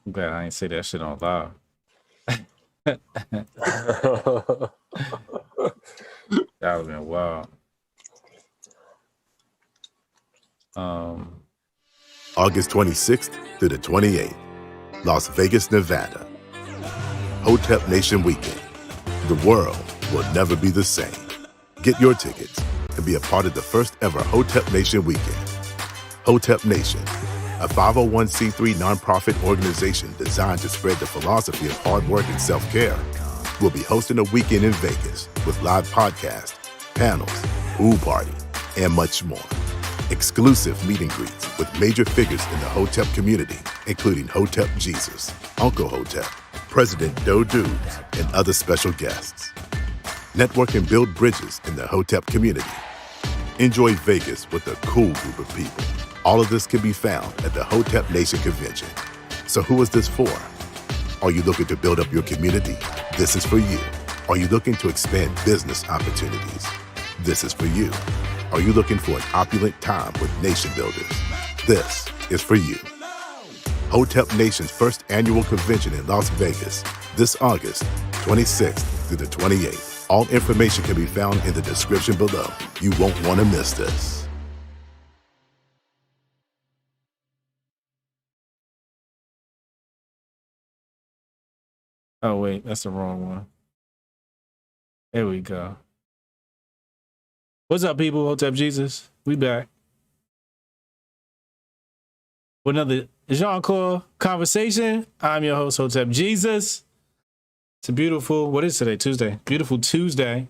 I'm glad I ain't say that shit on live. That would have been wild. August 26th through the 28th, Las Vegas, Nevada. Hotep Nation Weekend. The world will never be the same. Get your tickets and be a part of the first ever Hotep Nation Weekend. Hotep Nation, a 501c3 nonprofit organization designed to spread the philosophy of hard work and self-care, will be hosting a weekend in Vegas with live podcasts, panels, pool party, and much more. Exclusive meet and greets with major figures in the Hotep community, including Hotep Jesus, Uncle Hotep, President Doe Dubes, and other special guests. Network and build bridges in the Hotep community. Enjoy Vegas with a cool group of people. All of this can be found at the Hotep Nation Convention. So who is this for? Are you looking to build up your community? This is for you. Are you looking to expand business opportunities? This is for you. Are you looking for an opulent time with nation builders? This is for you. Hotep Nation's first annual convention in Las Vegas, this August 26th through the 28th. All information can be found in the description below. You won't want to miss this. Oh, wait, that's the wrong one. There we go. What's up, people? Hotep Jesus. We back with another Jianchor conversation. I'm your host, Hotep Jesus. It's a beautiful, what is today? Tuesday. Beautiful Tuesday.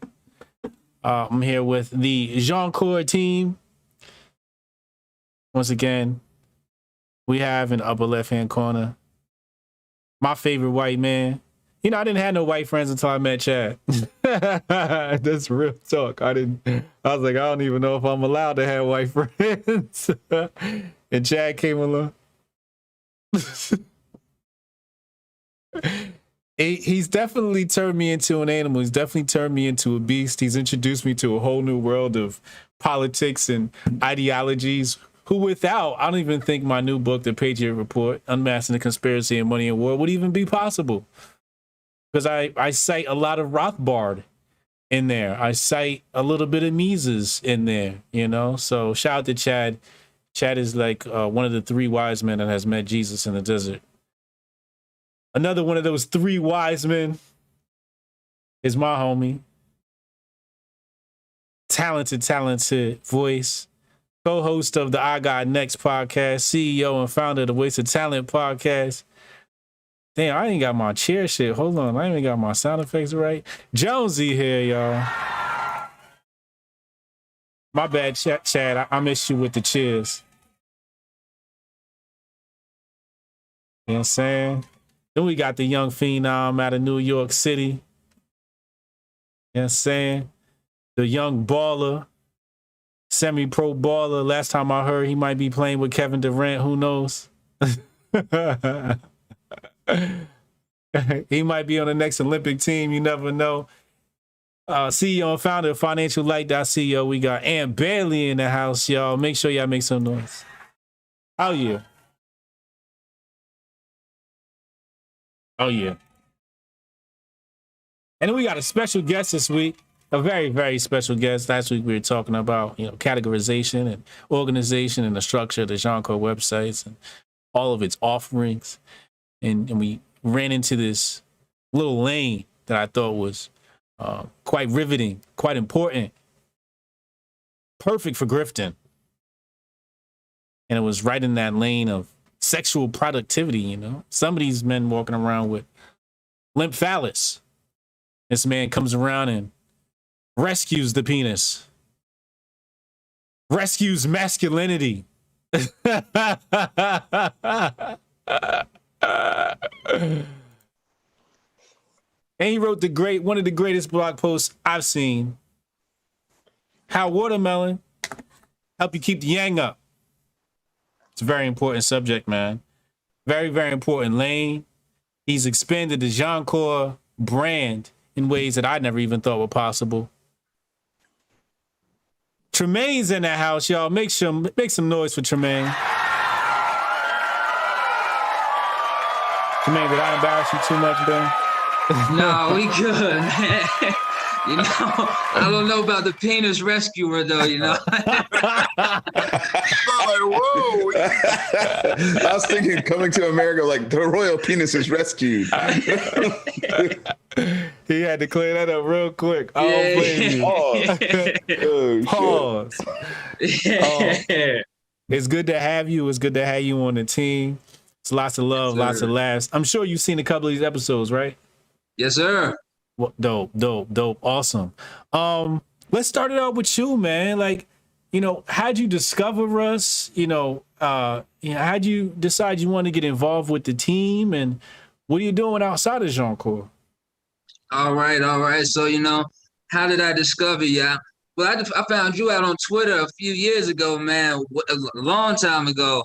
I'm here with the Jianchor team. Once again, we have in the upper left-hand corner my favorite white man. You know, I didn't have no white friends until I met Chad. That's real talk. I was like, I don't even know if I'm allowed to have white friends. And Chad came along. He's definitely turned me into an animal. He's definitely turned me into a beast. He's introduced me to a whole new world of politics and ideologies. Who without, I don't even think my new book, The Patriot Report, Unmasking the Conspiracy and Money and War, would even be possible. Because I cite a lot of Rothbard in there. I cite a little bit of Mises in there, you know? So shout out to Chad. Chad is like one of the three wise men that has met Jesus in the desert. Another one of those three wise men is my homie. Talented voice. Co-host of the I Got Next podcast. CEO and founder of the Waste of Talent podcast. Damn, I ain't got my chair shit. Hold on, I ain't even got my sound effects right. Jonesy here, y'all. My bad, Chad. I missed you with the cheers. You know what I'm saying? Then we got the young phenom out of New York City. You know what I'm saying? The young baller, semi-pro baller. Last time I heard, he might be playing with Kevin Durant. Who knows? He might be on the next Olympic team. You never know. CEO and founder of financiallight.co. We got Ann Bailey in the house, y'all. Make sure y'all make some noise. Oh, yeah. Oh, yeah. And then we got a special guest this week. A very, very special guest. Last week we were talking about, you know, categorization and organization and the structure of the Jianchor websites and all of its offerings. And we ran into this little lane that I thought was quite riveting, quite important, perfect for grifting. And it was right in that lane of sexual productivity, you know. Some of these men walking around with limp phallus. This man comes around and rescues the penis. Rescues masculinity. And he wrote one of the greatest blog posts I've seen. How watermelon help you keep the yang up. It's a very important subject, man. Very, very important lane. He's expanded the Jianchor brand in ways that I never even thought were possible. Tremaine's in that house, y'all. Make some noise for Tremaine. Tremaine, did I embarrass you too much, Ben? No, we good, man. You know, I don't know about the penis rescuer though. You know. Whoa! I was thinking Coming to America, like the royal penis is rescued. He had to clear that up real quick. I don't blame you. Pause. It's good to have you. It's good to have you on the team. It's lots of love, lots of laughs. I'm sure you've seen a couple of these episodes, right? Yes, sir. Well, dope. Awesome. Let's start it out with you, man. Like, how'd you discover us? How'd you decide you want to get involved with the team? And what are you doing outside of Jianchor? All right. So, how did I discover you? Well, I found you out on Twitter a few years ago, man, a long time ago.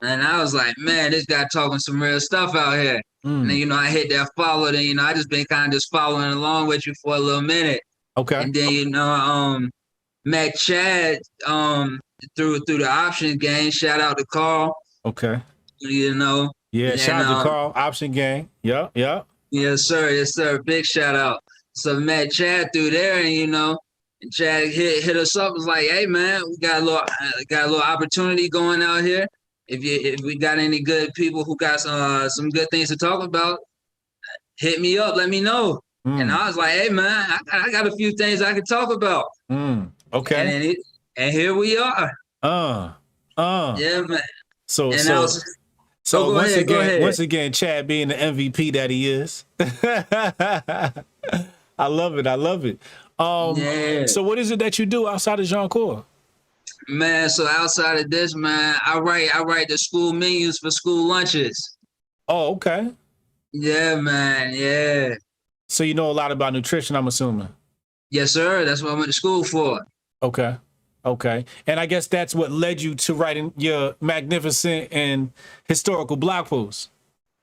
And I was like, man, this guy talking some real stuff out here. And then, I hit that follow. And, I just been kind of just following along with you for a little minute. Okay. And then, met Chad through the option game. Shout out to Carl. Okay. Yeah, shout out to Carl, option gang. Yeah. Yes, sir. Big shout out. So met Chad through there, and and Chad hit us up. Was like, hey man, we got a little opportunity going out here. If we got any good people who got some good things to talk about, hit me up. Let me know. And I was like, hey man, I got a few things I can talk about. Okay. And here we are. Yeah, man. So once again, Chad being the MVP that he is. I love it. So what is it that you do outside of Jianchor? Man, so outside of this, man, I write the school menus for school lunches. Oh, okay. Yeah, man. Yeah. So you know a lot about nutrition, I'm assuming. Yes, sir. That's what I went to school for. Okay. And I guess that's what led you to writing your magnificent and historical blog posts.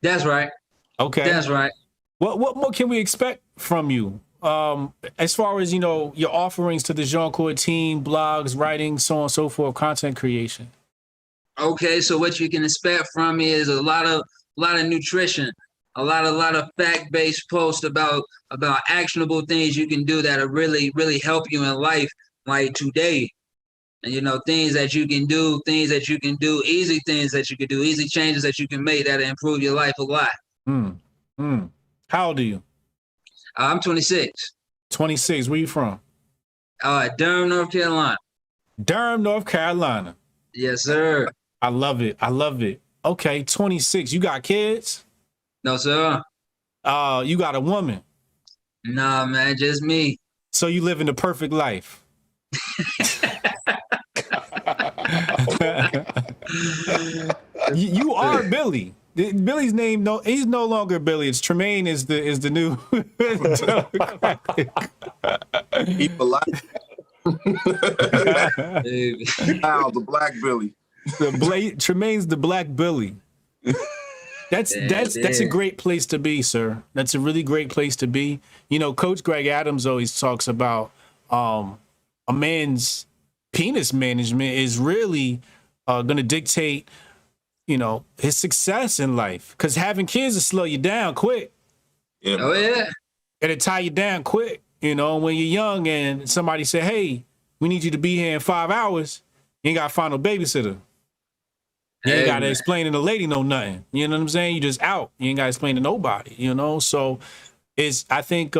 That's right. Okay. That's right. What more can we expect from you? As far as, your offerings to the Jianchor team, blogs, writing, so on and so forth, content creation. Okay, so what you can expect from me is a lot of nutrition, a lot of fact-based posts about actionable things you can do that'll really, really help you in life, like today. And things that you can do, easy things that you can do, easy changes that you can make that'll improve your life a lot. How old are you? I'm 26. 26. Where you from? Durham, North Carolina. Durham, North Carolina. Yes, sir. I love it. Okay, 26. You got kids? No, sir. You got a woman? Nah, man, just me. So you living the perfect life. You are Billy. Billy's name, he's no longer Billy. It's Tremaine is the new. Keep alive. Wow, the Black Billy. Tremaine's the Black Billy. That's a great place to be, sir. That's a really great place to be. Coach Greg Adams always talks about a man's penis management is really going to dictate, his success in life. Because having kids will slow you down quick. Yeah. Oh, yeah. It'll tie you down quick. When you're young and somebody say, hey, we need you to be here in 5 hours, you ain't got to find no babysitter. You ain't got to explain to the lady nothing. You know what I'm saying? You just out. You ain't got to explain to nobody, So I think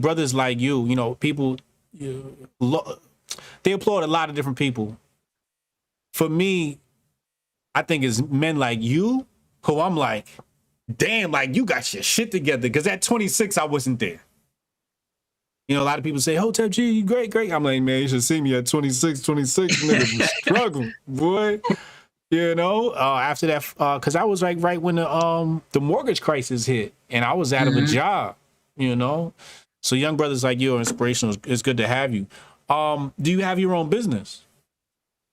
brothers like you, people, they applaud a lot of different people. For me, I think it's men like you who I'm like, damn, like you got your shit together. Because at 26, I wasn't there. A lot of people say, Hotep G, you great. I'm like, man, you should see me at 26, niggas was struggling, boy. After that, because I was like right when the mortgage crisis hit and I was out of a job, So young brothers like you are inspirational. It's good to have you. Do you have your own business?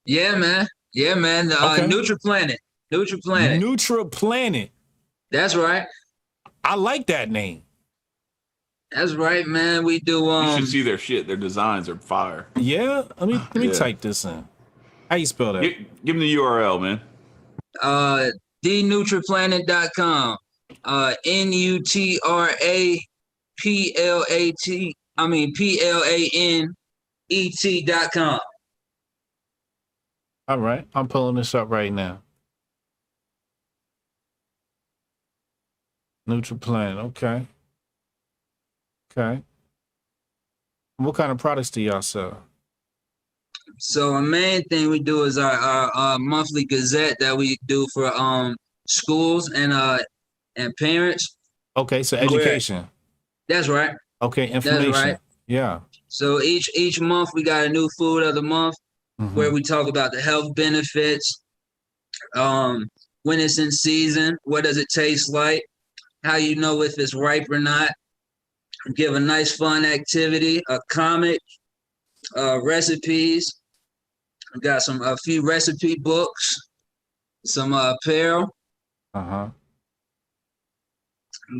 Yeah, man. Okay. NutriPlanet. NutriPlanet. That's right. I like that name. That's right, man. We do. You should see their shit. Their designs are fire. Yeah. Let me type this in. How you spell that? Give them the URL, man. TheNutriPlanet.com. NUTRAPLANET.com. All right, I'm pulling this up right now. Neutral Planet. Okay. Okay. What kind of products do y'all sell? So our main thing we do is our monthly gazette that we do for schools and parents. Okay, so education. That's right. Okay, information. That's right. Yeah. So each month we got a new food of the month where we talk about the health benefits, when it's in season, what does it taste like, how you know if it's ripe or not. Give a nice fun activity, a comic, recipes. We got a few recipe books, some apparel. Uh-huh.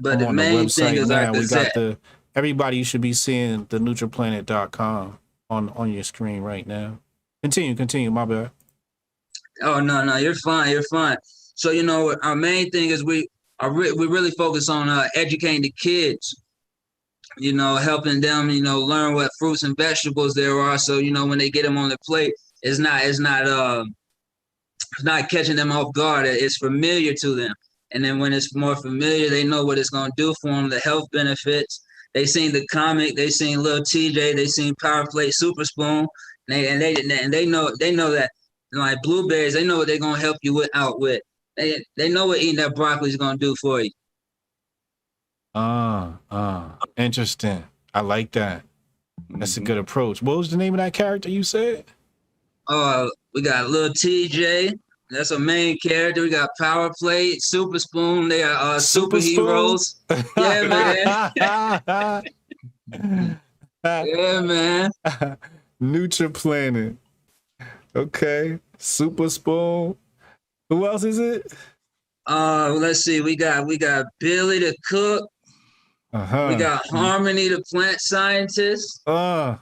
But the main thing is our gazette. We got everybody, you should be seeing the NeutralPlanet.com on your screen right now. Continue, my bad. Oh, no, you're fine. So, our main thing is we really focus on educating the kids, helping them, learn what fruits and vegetables there are. So, when they get them on the plate, it's not catching them off guard. It's familiar to them. And then when it's more familiar, they know what it's going to do for them, the health benefits. They seen the comic, they seen Lil TJ, they seen Power Plate Super Spoon, and they know that, like blueberries, they know what they're going to help you out with. They know what eating that broccoli is going to do for you. Interesting. I like that. That's a good approach. What was the name of that character you said? We got Lil TJ. That's a main character. We got Power Plate, Super Spoon. They are superheroes. Yeah, man. Yeah, man. Neutral Planet. Okay. Super Spoon. Who else is it? Let's see. We got Billy the cook. We got Harmony the plant scientist. Let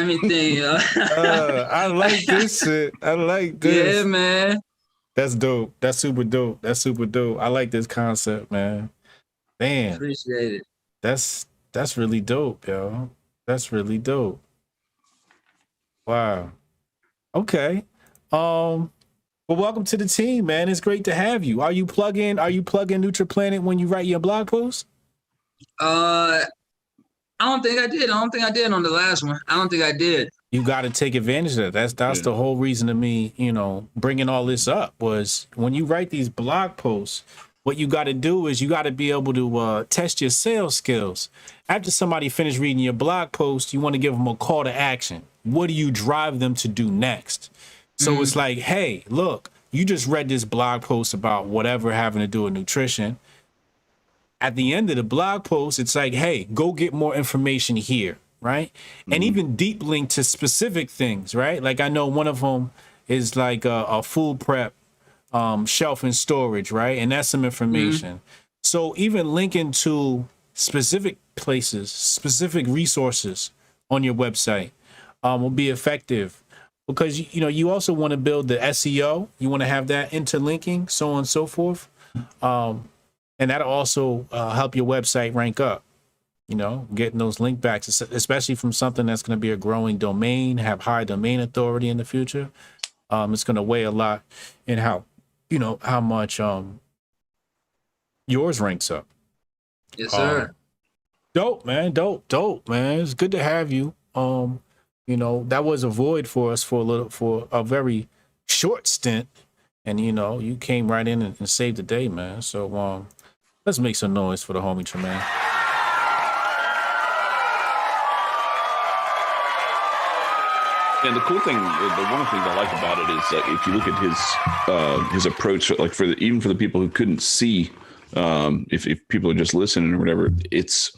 me think. I like this shit. I like this. Yeah, man. That's dope. That's super dope. I like this concept, man. Damn. Appreciate it. That's really dope, yo. That's really dope. Wow. Okay. Well, welcome to the team, man. It's great to have you. Are you plugging Neutral Planet when you write your blog posts? I don't think I did. On the last one. I don't think I did. You got to take advantage of that. That's the whole reason of me, bringing all this up was when you write these blog posts, what you got to do is you got to be able to test your sales skills. After somebody finished reading your blog post, you want to give them a call to action. What do you drive them to do next? So it's like, hey, look, you just read this blog post about whatever having to do with nutrition. At the end of the blog post, it's like, hey, go get more information here, right? And even deep link to specific things, right? Like I know one of them is like a food prep shelf and storage, right? And that's some information. So even linking to specific places, specific resources on your website will be effective because, you also want to build the SEO. You want to have that interlinking, so on and so forth. And that'll also help your website rank up, getting those link backs, especially from something that's going to be a growing domain, have high domain authority in the future. It's going to weigh a lot in how much yours ranks up. Yes, sir. Dope, man. Dope, man. It's good to have you. That was a void for us for a very short stint. And, you came right in and saved the day, man. So let's make some noise for the homie Tremaine. And the cool thing, one of the things I like about it is if you look at his approach, like even for the people who couldn't see, if people are just listening or whatever, it's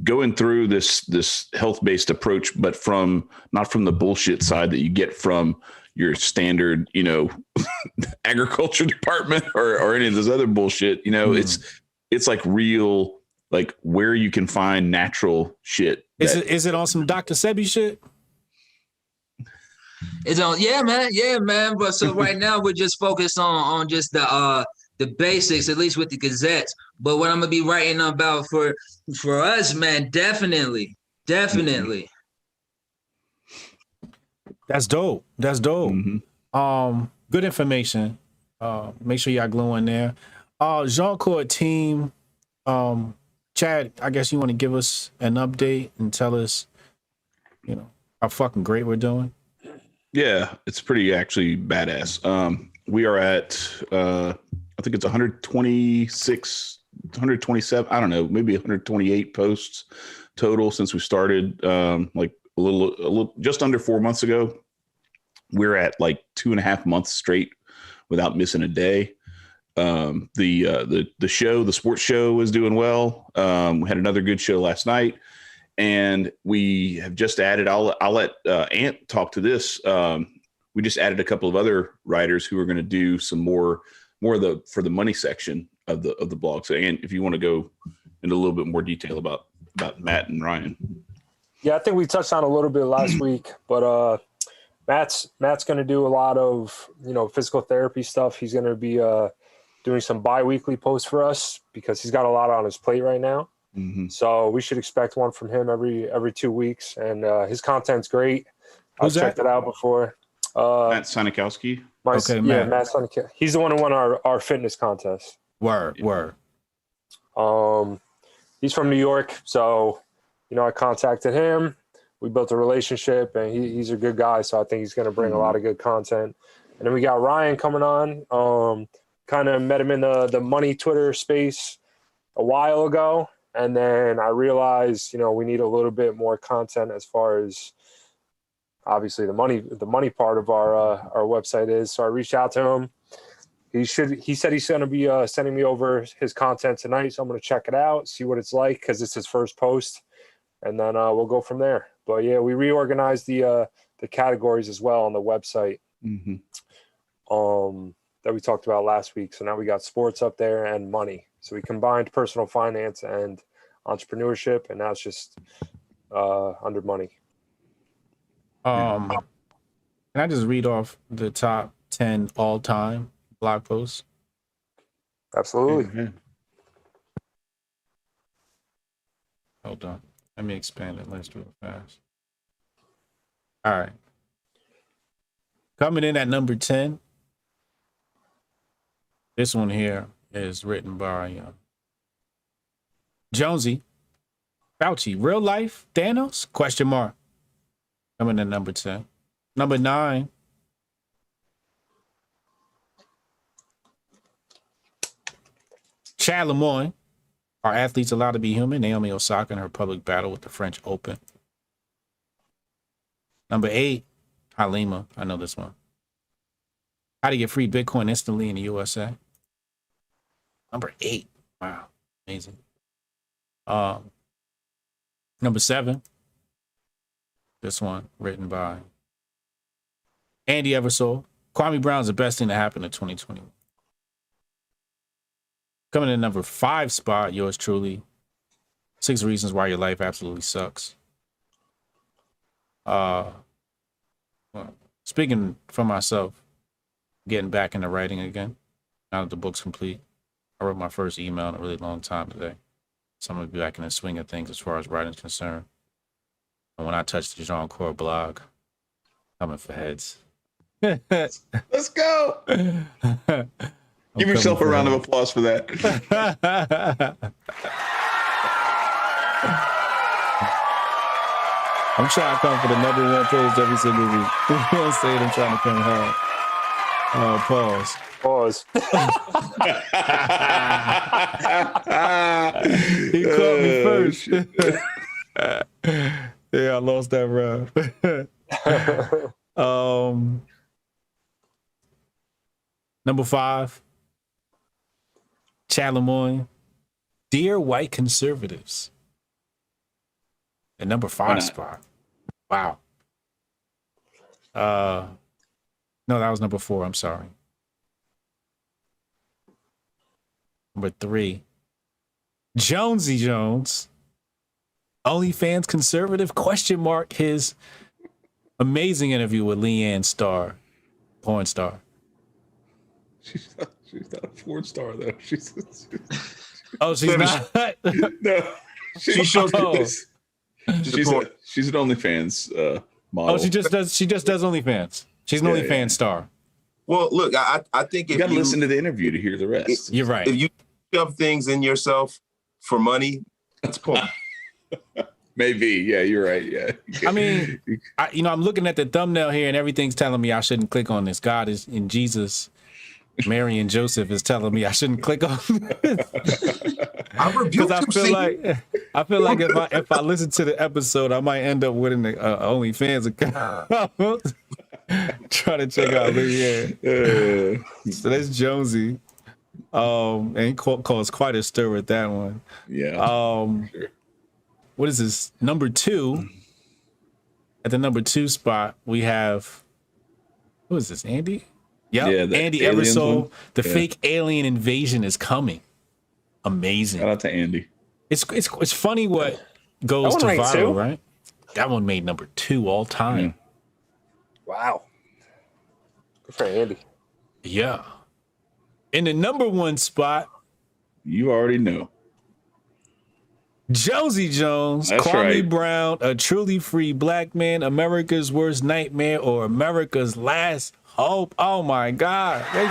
going through this health-based approach, but not from the bullshit side that you get from your standard, agriculture department or any of this other bullshit. It's like real, like where you can find natural shit. Is it on some Dr. Sebi shit? It's on, yeah, man. But so right now we're just focused on just the the basics, at least with the gazettes. But what I'm gonna be writing about for us, man, definitely. That's dope. That's dope. Good information. Make sure y'all glue in there. Jianchor team. Chad, I guess you want to give us an update and tell us, how fucking great we're doing. Yeah, it's pretty actually badass. We are at I think it's 126, 127, I don't know, maybe 128 posts total since we started like a little just under 4 months ago. We're at like 2.5 months straight without missing a day. The sports show is doing well. We had another good show last night, and we have just added, I'll let Ant talk to this. We just added a couple of other writers who are going to do some more for the money section of the blog. So Ant, if you want to go into a little bit more detail about Matt and Ryan. Yeah, I think we touched on a little bit last week, but Matt's going to do a lot of, physical therapy stuff. He's going to be doing some bi-weekly posts for us because he's got a lot on his plate right now. Mm-hmm. So we should expect one from him every 2 weeks. And his content's great. Who's I've checked it out before. Matt Sonikowski. Matt Sonikowski. He's the one who won our fitness contest. Word. He's from New York. So, I contacted him. We built a relationship, and he's a good guy. So I think he's going to bring a lot of good content. And then we got Ryan coming on. Kind of met him in the money Twitter space a while ago. And then I realized, we need a little bit more content as far as obviously the money part of our website is. So I reached out to him. He said he's going to be sending me over his content tonight. So I'm going to check it out, see what it's like, because it's his first post. And then we'll go from there. But yeah, we reorganized the categories as well on the website. Mm-hmm. That we talked about last week. So now we got sports up there and money. So we combined personal finance and entrepreneurship, and now it's just under money. Can I just read off the top 10 all-time blog posts? Absolutely. Mm-hmm. Hold on. Let me expand it. Let's do it fast. All right. Coming in at number 10. This one here is written by Jonesy. Fauci, real life Thanos? ? Coming in at number 10. Number 9. Chad Lemoyne. Are athletes allowed to be human? Naomi Osaka in her public battle with the French Open. Number 8. Halima. I know this one. How to get free Bitcoin instantly in the USA. Number 8. Wow. Amazing. Number 7. This one written by Andy Eversole. Kwame Brown's the best thing to happen in 2020. Coming in number 5 spot, yours truly. 6 reasons why your life absolutely sucks. Well, speaking for myself, getting back into writing again. Now that the book's complete. I wrote my first email in a really long time today. So I'm going to be back in the swing of things as far as writing's concerned. And when I touch the Jianchor.blog, coming for heads. Let's go. Give yourself a round of applause for that. I'm trying to come for the number 1 post every single week. You know what I'm saying? I'm trying to come hard. Pause. He caught me first. Yeah, I lost that round. Number 5. Chad Lemoyne. Dear white conservatives. At number 5 spot. Wow. No, that was number 4. I'm sorry. Number 3. Jonesy Jones. OnlyFans conservative ? His amazing interview with Leanne Starr, porn star. She's not a porn star though. She's Oh, she's not. no. She shows she's support. she's an OnlyFans model. Oh, she just does OnlyFans. She's an OnlyFans star. Well, look, I think you if got to listen to the interview to hear the rest. You're right. If you shove things in yourself for money, that's porn. Maybe, yeah, you're right. Yeah, I mean, I'm looking at the thumbnail here, and everything's telling me I shouldn't click on this. God is in Jesus. Mary and Joseph is telling me I shouldn't click on this. Because I feel like if I listen to the episode, I might end up with an OnlyFans account. Trying to check out the So that's Jonesy. And he caused quite a stir with that one. Yeah. Sure. What is this? Number 2. At the number 2 spot, we have, who is this? Andy? Yep. Yeah, Andy Eversole. The fake alien invasion is coming. Amazing. Shout out to Andy. It's funny what goes to viral, 2? Right? That one made number 2 all time. Yeah. Wow. Good for Andy. Yeah. In the number 1 spot, you already know. Josie Jones, That's Kwame right. Brown, A Truly Free Black Man, America's Worst Nightmare, or America's Last Hope. Oh my God. Shout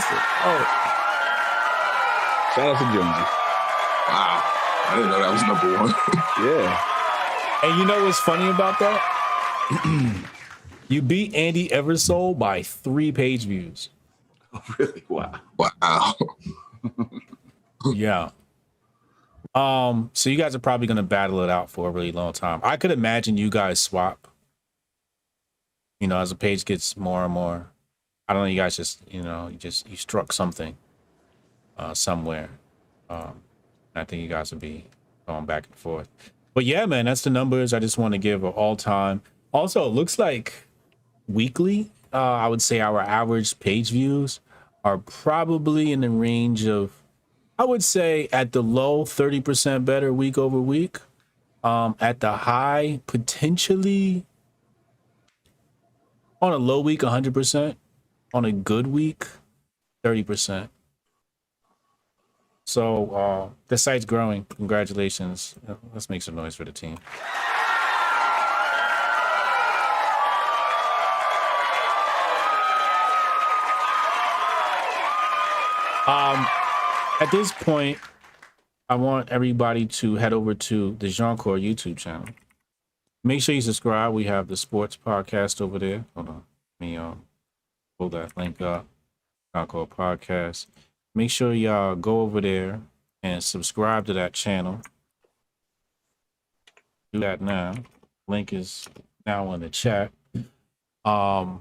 out to Jonesy. Wow. I didn't know that was number 1. Yeah. And you know what's funny about that? You beat Andy Eversole by 3 page views. Oh, really? Wow. Wow. Yeah. So you guys are probably going to battle it out for a really long time. I could imagine you guys swap, as the page gets more and more. I don't know. You guys just, you struck something somewhere. I think you guys will be going back and forth. But yeah, man, that's the numbers. I just want to give an all time. Also, it looks like weekly, I would say our average page views are probably in the range of, I would say at the low, 30% better week over week. At the high, potentially on a low week, 100%. On a good week, 30%. So the site's growing. Congratulations. Let's make some noise for the team. At this point, I want everybody to head over to the Jianchor YouTube channel. Make sure you subscribe. We have the sports podcast over there. Hold on. Let me pull that link up. Jianchor podcast. Make sure y'all go over there and subscribe to that channel. Do that now. Link is now in the chat. How's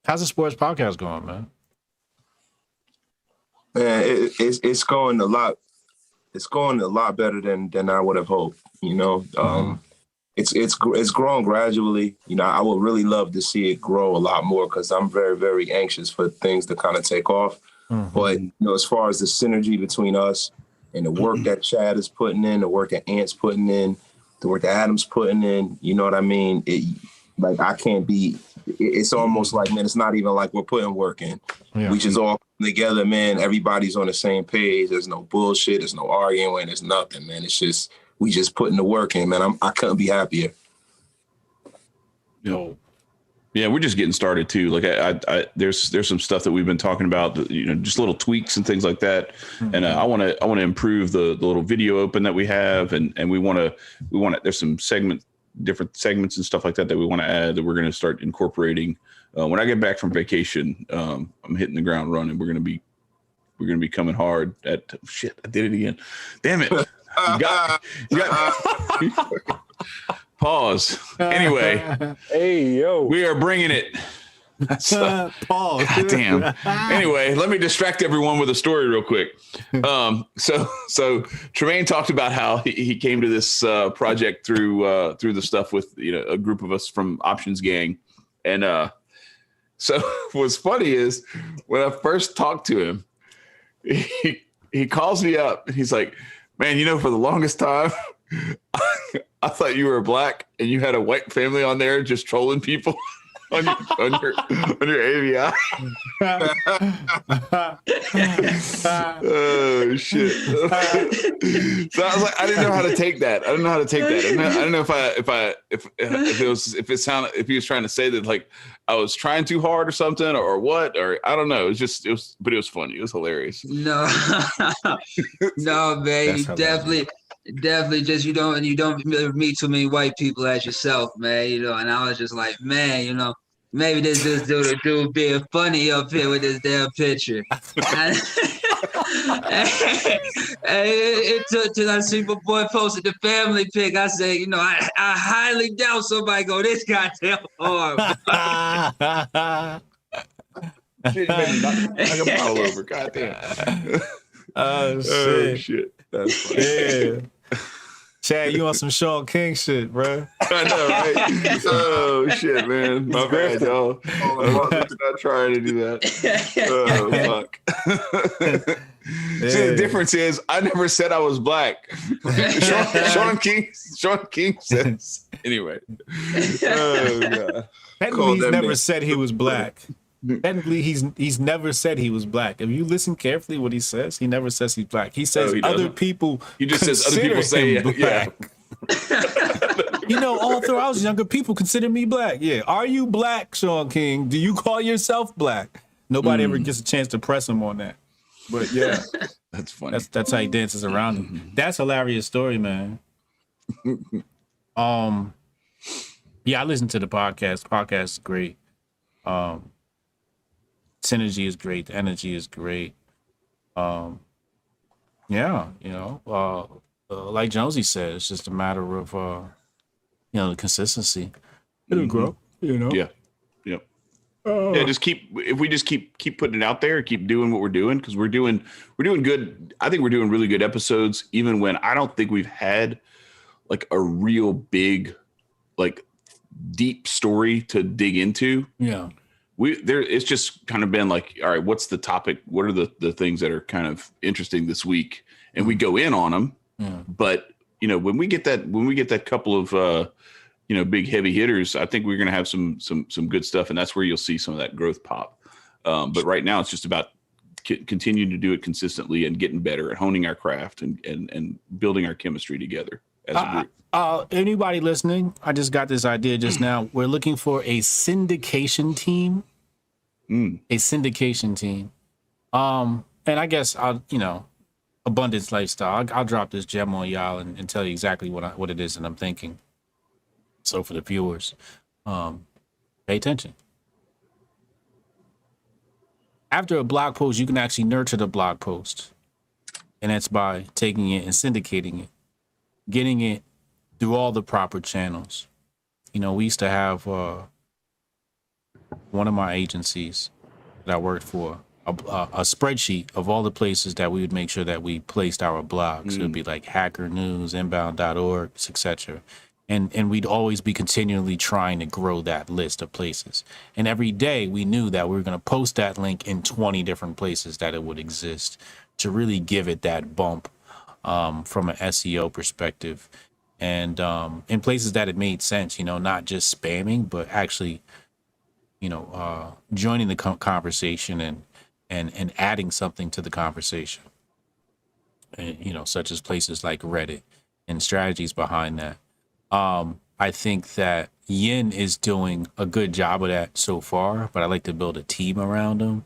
the sports podcast going, man? Man, it's going a lot. It's going a lot better than I would have hoped. It's grown gradually. I would really love to see it grow a lot more because I'm very, very anxious for things to kind of take off. Mm-hmm. But as far as the synergy between us and the work that Chad is putting in, the work that Ant's putting in, the work that Adam's putting in, you know what I mean? I can't be. It's almost like, man, it's not even like we're putting work in. Yeah. We just all come together, man. Everybody's on the same page. There's no bullshit. There's no arguing. There's nothing, man. It's just, we just putting the work in, man. I couldn't be happier. Yo. Yeah, we're just getting started too. Like there's some stuff that we've been talking about, just little tweaks and things like that. Mm-hmm. And I want to improve the little video open that we have. And we want to, there's some different segments and stuff like that we want to add that we're going to start incorporating. When I get back from vacation, I'm hitting the ground running. We're going to be coming hard at shit. I did it again. Damn it. You got pause. Anyway. Hey, yo. We are bringing it. So, pause. God damn. Anyway, let me distract everyone with a story real quick. So Tremaine talked about how he came to this project through the stuff with a group of us from Options Gang, and so what's funny is when I first talked to him, he calls me up and he's like, "Man, for the longest time, I thought you were black and you had a white family on there just trolling people." on your AVI. Oh shit! So I was like, I didn't know how to take that. I didn't know how to take that. I don't know if he was trying to say that like I was trying too hard or something or what, or I don't know. It was funny. It was hilarious. No, no, man, you definitely just you don't meet too many white people as yourself, man. You know, and I was just like, man, you know. Maybe this dude being funny up here with this damn picture. And it took till I see my boy posted the family pic. I said, you know, I highly doubt somebody go this goddamn hard. Shit, you made me knock a bottle over. Goddamn. Oh shit. That's funny. Yeah. Chad, you on some Sean King shit, bro. I know, right? Oh shit, man. My bad, y'all. I'm not trying to do that. Oh fuck. Yeah. See, the difference is I never said I was black. Sean King says anyway. Oh god. Technically, he's never said he was black. Technically, he's never said he was black. If you listen carefully, what he says, he never says he's black. He says other people. He just says other people say black. Yeah. You know, all through I was younger, people consider me black. Yeah, are you black, Sean King? Do you call yourself black? Nobody ever gets a chance to press him on that. But yeah, that's funny. That's how he dances around him. That's a hilarious story, man. Yeah, I listened to the podcast. Podcast is great. Synergy is great. The energy is great. Yeah, you know, like Jonesy said, it's just a matter of, you know, the consistency. It'll grow, you know? Yeah. Yep. Yeah, if we just keep putting it out there, keep doing what we're doing, because we're doing good. I think we're doing really good episodes, even when I don't think we've had like a real big, like deep story to dig into. Yeah. It's just kind of been like, all right, what's the topic? What are the things that are kind of interesting this week? And we go in on them. Yeah. But you know, when we get that couple of you know, big heavy hitters, I think we're going to have some good stuff, and that's where you'll see some of that growth pop. But right now, it's just about continuing to do it consistently and getting better and honing our craft and building our chemistry together as a group. Anybody listening, I just got this idea just now. We're looking for a syndication team. A syndication team. And I guess I'll, you know, abundance lifestyle. I'll drop this gem on y'all and tell you exactly what it is that I'm thinking. So for the viewers, pay attention. After a blog post, you can actually nurture the blog post. And that's by taking it and syndicating it, getting it through all the proper channels. You know, we used to have one of my agencies that I worked for, a spreadsheet of all the places that we would make sure that we placed our blogs. It would be like Hacker News, Inbound.org, etc. And we'd always be continually trying to grow that list of places. And every day we knew that we were going to post that link in 20 different places that it would exist to really give it that bump from an SEO perspective. And in places that it made sense, you know, not just spamming, but actually, you know, joining the conversation and adding something to the conversation. And, you know, such as places like Reddit and strategies behind that. I think that Yin is doing a good job of that so far, but I'd like to build a team around him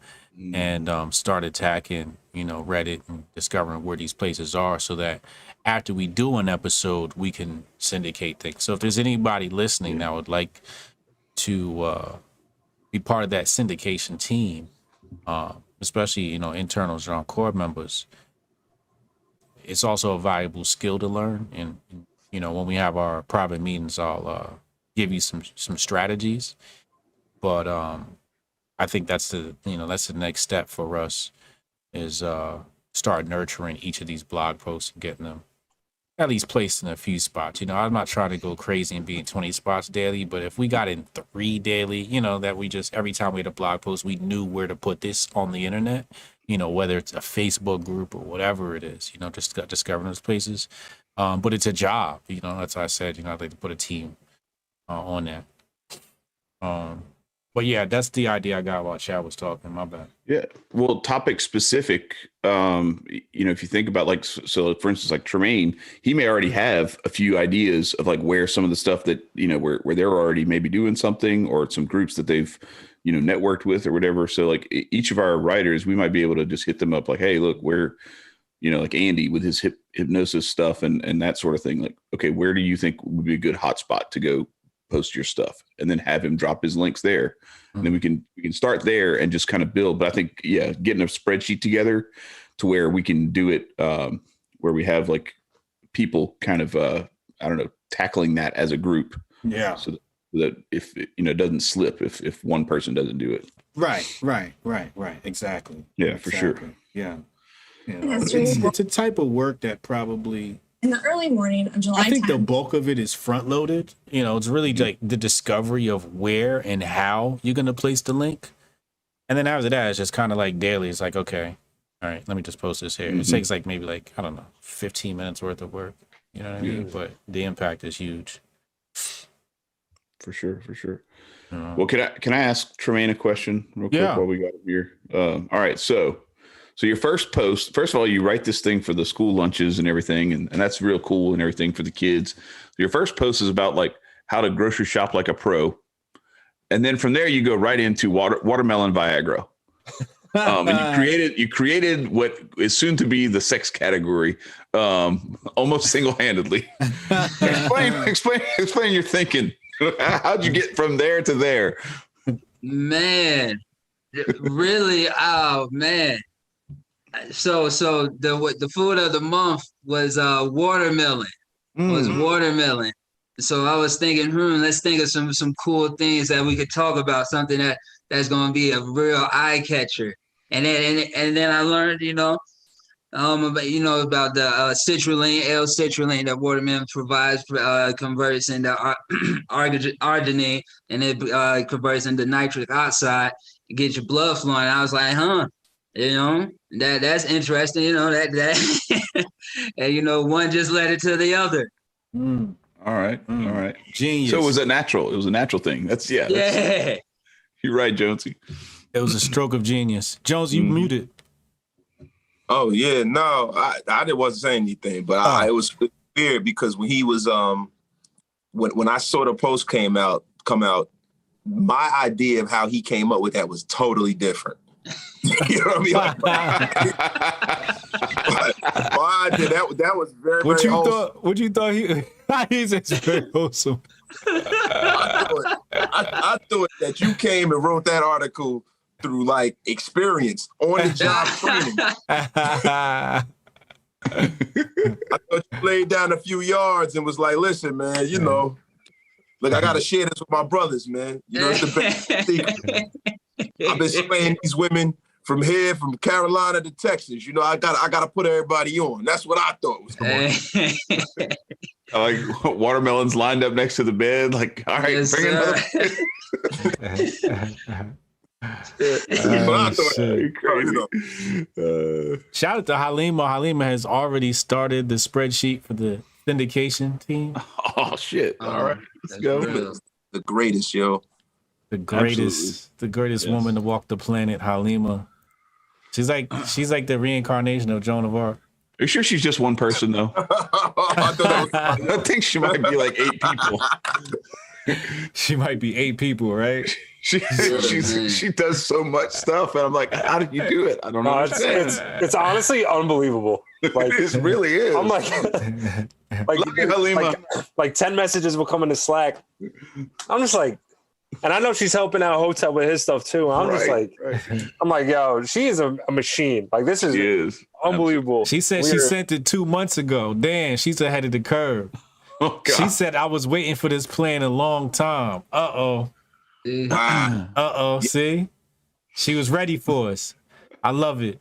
and start attacking, you know, Reddit and discovering where these places are so that after we do an episode, we can syndicate things. So if there's anybody listening that would like to be part of that syndication team, especially, you know, internal Jianchor members, it's also a valuable skill to learn. And you know, when we have our private meetings, I'll give you some strategies. But I think that's the next step for us is start nurturing each of these blog posts and getting them at least placed in a few spots. You know, I'm not trying to go crazy and be in 20 spots daily, but if we got in 3 daily, you know, that we just, every time we had a blog post, we knew where to put this on the internet, you know, whether it's a Facebook group or whatever it is, you know, just discovering those places. But it's a job, you know, that's why I said, you know, I'd like to put a team on that. But yeah, that's the idea I got while Chad was talking. My bad. Yeah. Well, topic specific, if you think about like, so for instance, like Tremaine, he may already have a few ideas of like where some of the stuff that, where they're already maybe doing something, or some groups that they've, networked with or whatever. So like each of our writers, we might be able to just hit them up like, hey, look, where, like Andy with his hypnosis stuff and that sort of thing. Like, okay, where do you think would be a good hotspot to go post your stuff, and then have him drop his links there. And then we can start there and just kind of build. But I think, getting a spreadsheet together to where we can do it, where we have like people kind of, tackling that as a group. Yeah. So that if it doesn't slip, if one person doesn't do it. Right. Exactly. Yeah, for sure. Yeah. It's a type of work that probably, in the early morning of July 10th. I think the bulk of it is front loaded. It's really like the discovery of where and how you're going to place the link. And then after that, it's just kind of like daily. It's like, okay, all right, let me just post this here. It takes like maybe like, I don't know, 15 minutes worth of work. You know what I mean? But the impact is huge. For sure. Well, can I ask Tremaine a question real quick while we got him here? All right. So your first post, first of all, you write this thing for the school lunches and everything, and that's real cool and everything for the kids. Your first post is about like how to grocery shop like a pro. And then from there you go right into watermelon Viagra. And you created what is soon to be the sex category, almost single-handedly. Explain your thinking. How'd you get from there to there? Man, really? Oh man. So the food of the month was watermelon. Was watermelon. So I was thinking, let's think of some cool things that we could talk about, something that's gonna be a real eye catcher. And then I learned, about the citrulline, L-citrulline that watermelon provides, converts into arginine, and it converts into nitric oxide to get your blood flowing. I was like, that's interesting. That and one just led it to the other. All right. Genius. So it was a natural thing. That's Yeah. You're right, Jonesy. It was a stroke of genius. Jones, you muted. Oh yeah, no, I wasn't saying anything, but it was weird because when he was when I saw the post come out, my idea of how he came up with that was totally different. You know what I mean? My idea, that was very. What very you wholesome. thought? What you thought he's very wholesome. I thought that you came and wrote that article through like experience, on the job training. I thought you laid down a few yards and was like, listen, man, look, I gotta share this with my brothers, man. It's the best secret. I've been spraying these women from Carolina to Texas. I gotta put everybody on. That's what I thought was going on. Like watermelons lined up next to the bed. Like, all right, Yes, bring another. Shout out to Halima. Halima has already started the spreadsheet for the syndication team. Oh shit! All right, let's go. The greatest, yo. The greatest woman to walk the planet, Halima. She's like the reincarnation of Joan of Arc. Are you sure she's just one person though? I think she might be like 8 people. She might be 8 people, right? She does so much stuff, and I'm like, how did you do it? I don't know. It's honestly unbelievable. Like it really is. I'm like 10 messages will come into Slack. I'm just like, and I know she's helping out Hotep with his stuff too. I'm just like, I'm like, yo, she is a machine. Like this is unbelievable. She said she sent it 2 months ago. Damn, she's ahead of the curve. Oh, God. She said I was waiting for this plan a long time. See, she was ready for us. I love it.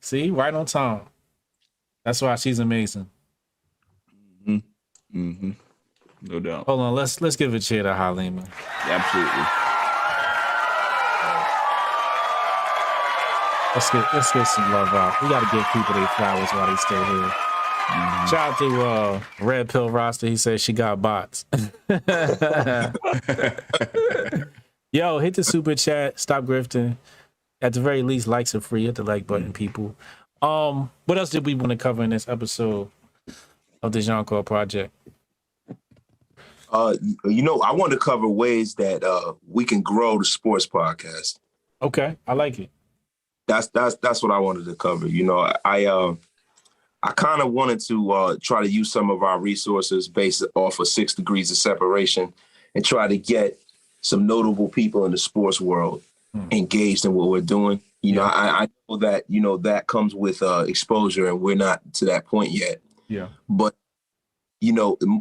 See, right on time. That's why she's amazing. No doubt. Hold on, let's give a cheer to Halima. Absolutely. Let's get some love out. We gotta give people their flowers while they still here. Shout out to Red Pill Roster. He says she got bots. Yo, hit the super chat. Stop grifting. At the very least, likes are free. Hit the like button, people. What else did we want to cover in this episode of the Jianchor Project? I want to cover ways that we can grow the sports podcast. Okay, I like it. That's what I wanted to cover. I kind of wanted to try to use some of our resources based off of 6 Degrees of Separation and try to get some notable people in the sports world engaged in what we're doing. I know that, that comes with exposure, and we're not to that point yet. Yeah. But,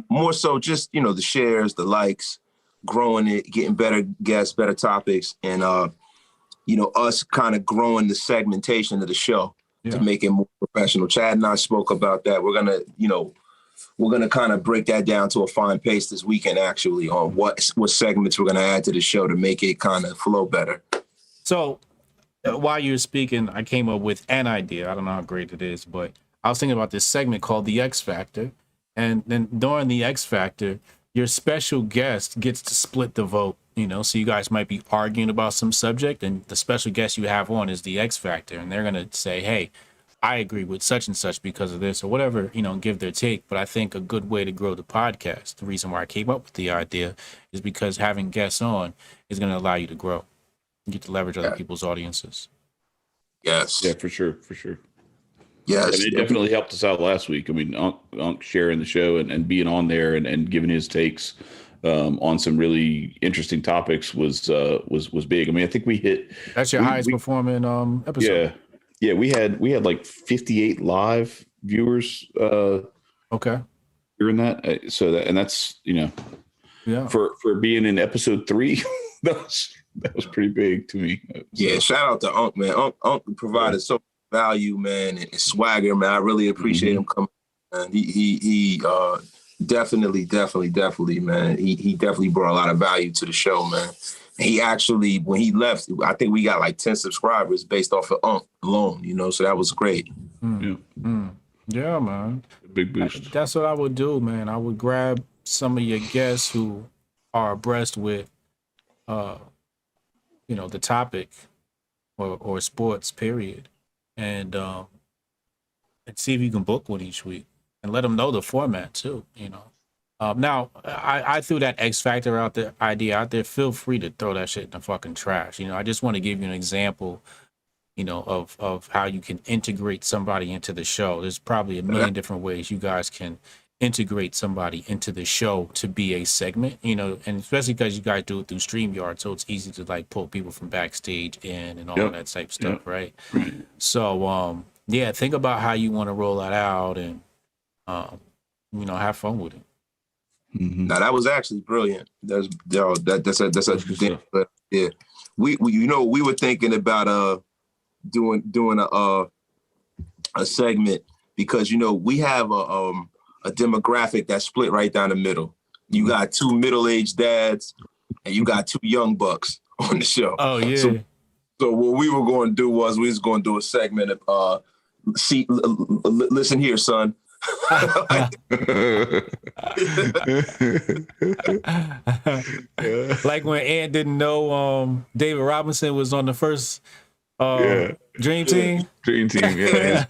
more so just, the shares, the likes, growing it, getting better guests, better topics, and, us kind of growing the segmentation of the show to make it more professional. Chad and I spoke about that. We're going to kind of break that down to a fine paste this weekend, actually, on what segments we're going to add to the show to make it kind of flow better. So while you were speaking, I came up with an idea. I don't know how great it is, but I was thinking about this segment called The X Factor. And then during The X Factor, your special guest gets to split the vote, so you guys might be arguing about some subject, and the special guest you have on is The X Factor, and they're going to say, hey, I agree with such and such because of this or whatever, give their take. But I think a good way to grow the podcast, the reason why I came up with the idea is because having guests on is going to allow you to grow. You get to leverage other people's audiences. Yes. Yeah, for sure. Yes. And it definitely helped us out last week. I mean, Unc sharing the show and being on there and giving his takes on some really interesting topics was big. I mean, I think we hit. That's your highest performing episode. Yeah. We had like 58 live viewers. Okay. During that, that's for being in episode 3, that was pretty big to me. Yeah, shout out to Unc, man. Unc provided so much value, man, and swagger, man. I really appreciate him coming. And he definitely, man. He definitely brought a lot of value to the show, man. He actually, when he left, I think we got like 10 subscribers based off of Unc alone, so that was great. Yeah, man. Big boost. That's what I would do, man. I would grab some of your guests who are abreast with, the topic or sports, period, and see if you can book one each week and let them know the format too, Now, I threw that X Factor idea out there. Feel free to throw that shit in the fucking trash. I just want to give you an example, of how you can integrate somebody into the show. There's probably a million different ways you guys can integrate somebody into the show to be a segment, and especially because you guys do it through StreamYard, so it's easy to like pull people from backstage in and all that type of stuff, right? So, think about how you want to roll that out and, have fun with it. Now that was actually brilliant. That's a yeah. We were thinking about doing a segment because we have a demographic that's split right down the middle. You got 2 middle-aged dads and you got 2 young bucks on the show. Oh yeah. So what we were going to do was we was going to do a segment of listen here, son. Like when Ant didn't know David Robinson was on the first Dream Team. Dream Team, yeah.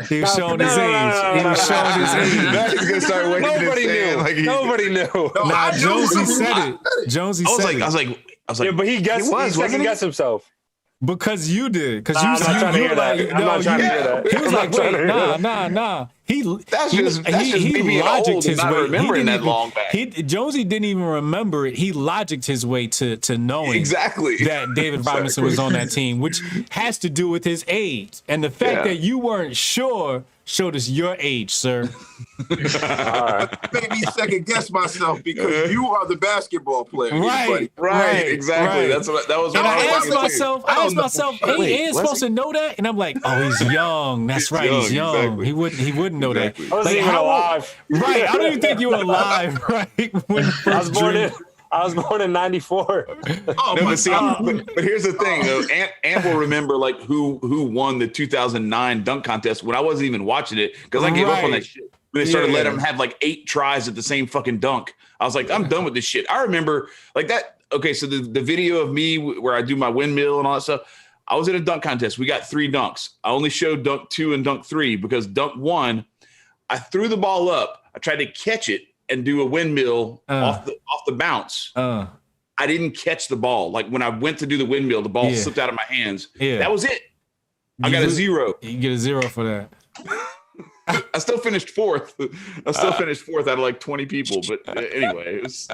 He was showing his age. He was showing his age. Now he's gonna start waiting. Nobody knew. Nah, Jonesy said it. Jonesy said it. I was like, Yeah, but he second guessed himself. Because you did. Because I'm not trying to hear that. I'm not trying to hear that. He was like, wait, nah. That's just me being old and not remembering that long back. Jonesy didn't even remember it. He logicked his way to knowing exactly that David Robinson was on that team, which has to do with his age. And the fact that you weren't sure showed us your age, sir. Made me second guess myself because you are the basketball player. Right, exactly. Right. That was. And I asked myself, hey, Ant's supposed to know that? And I'm like, oh, he's young. That's right, he's young. Exactly. He wouldn't know that. I wasn't even alive. Right, I don't even think you were alive. Right, I was born in 94. But here's the thing, though. Ant will remember like who won the 2009 dunk contest when I wasn't even watching it because I gave up on that shit. When they started letting him have like 8 tries at the same fucking dunk, I was like, I'm done with this shit. I remember like that. okay, so the video of me where I do my windmill and all that stuff, I was in a dunk contest. We got 3 dunks. I only showed dunk 2 and dunk 3 because dunk 1, I threw the ball up. I tried to catch it and do a windmill off the bounce. I didn't catch the ball. Like when I went to do the windmill, the ball slipped out of my hands. Yeah. That was it. I got a 0. You get a 0 for that. I still finished 4th. I still finished 4th out of like 20 people. But anyway, it was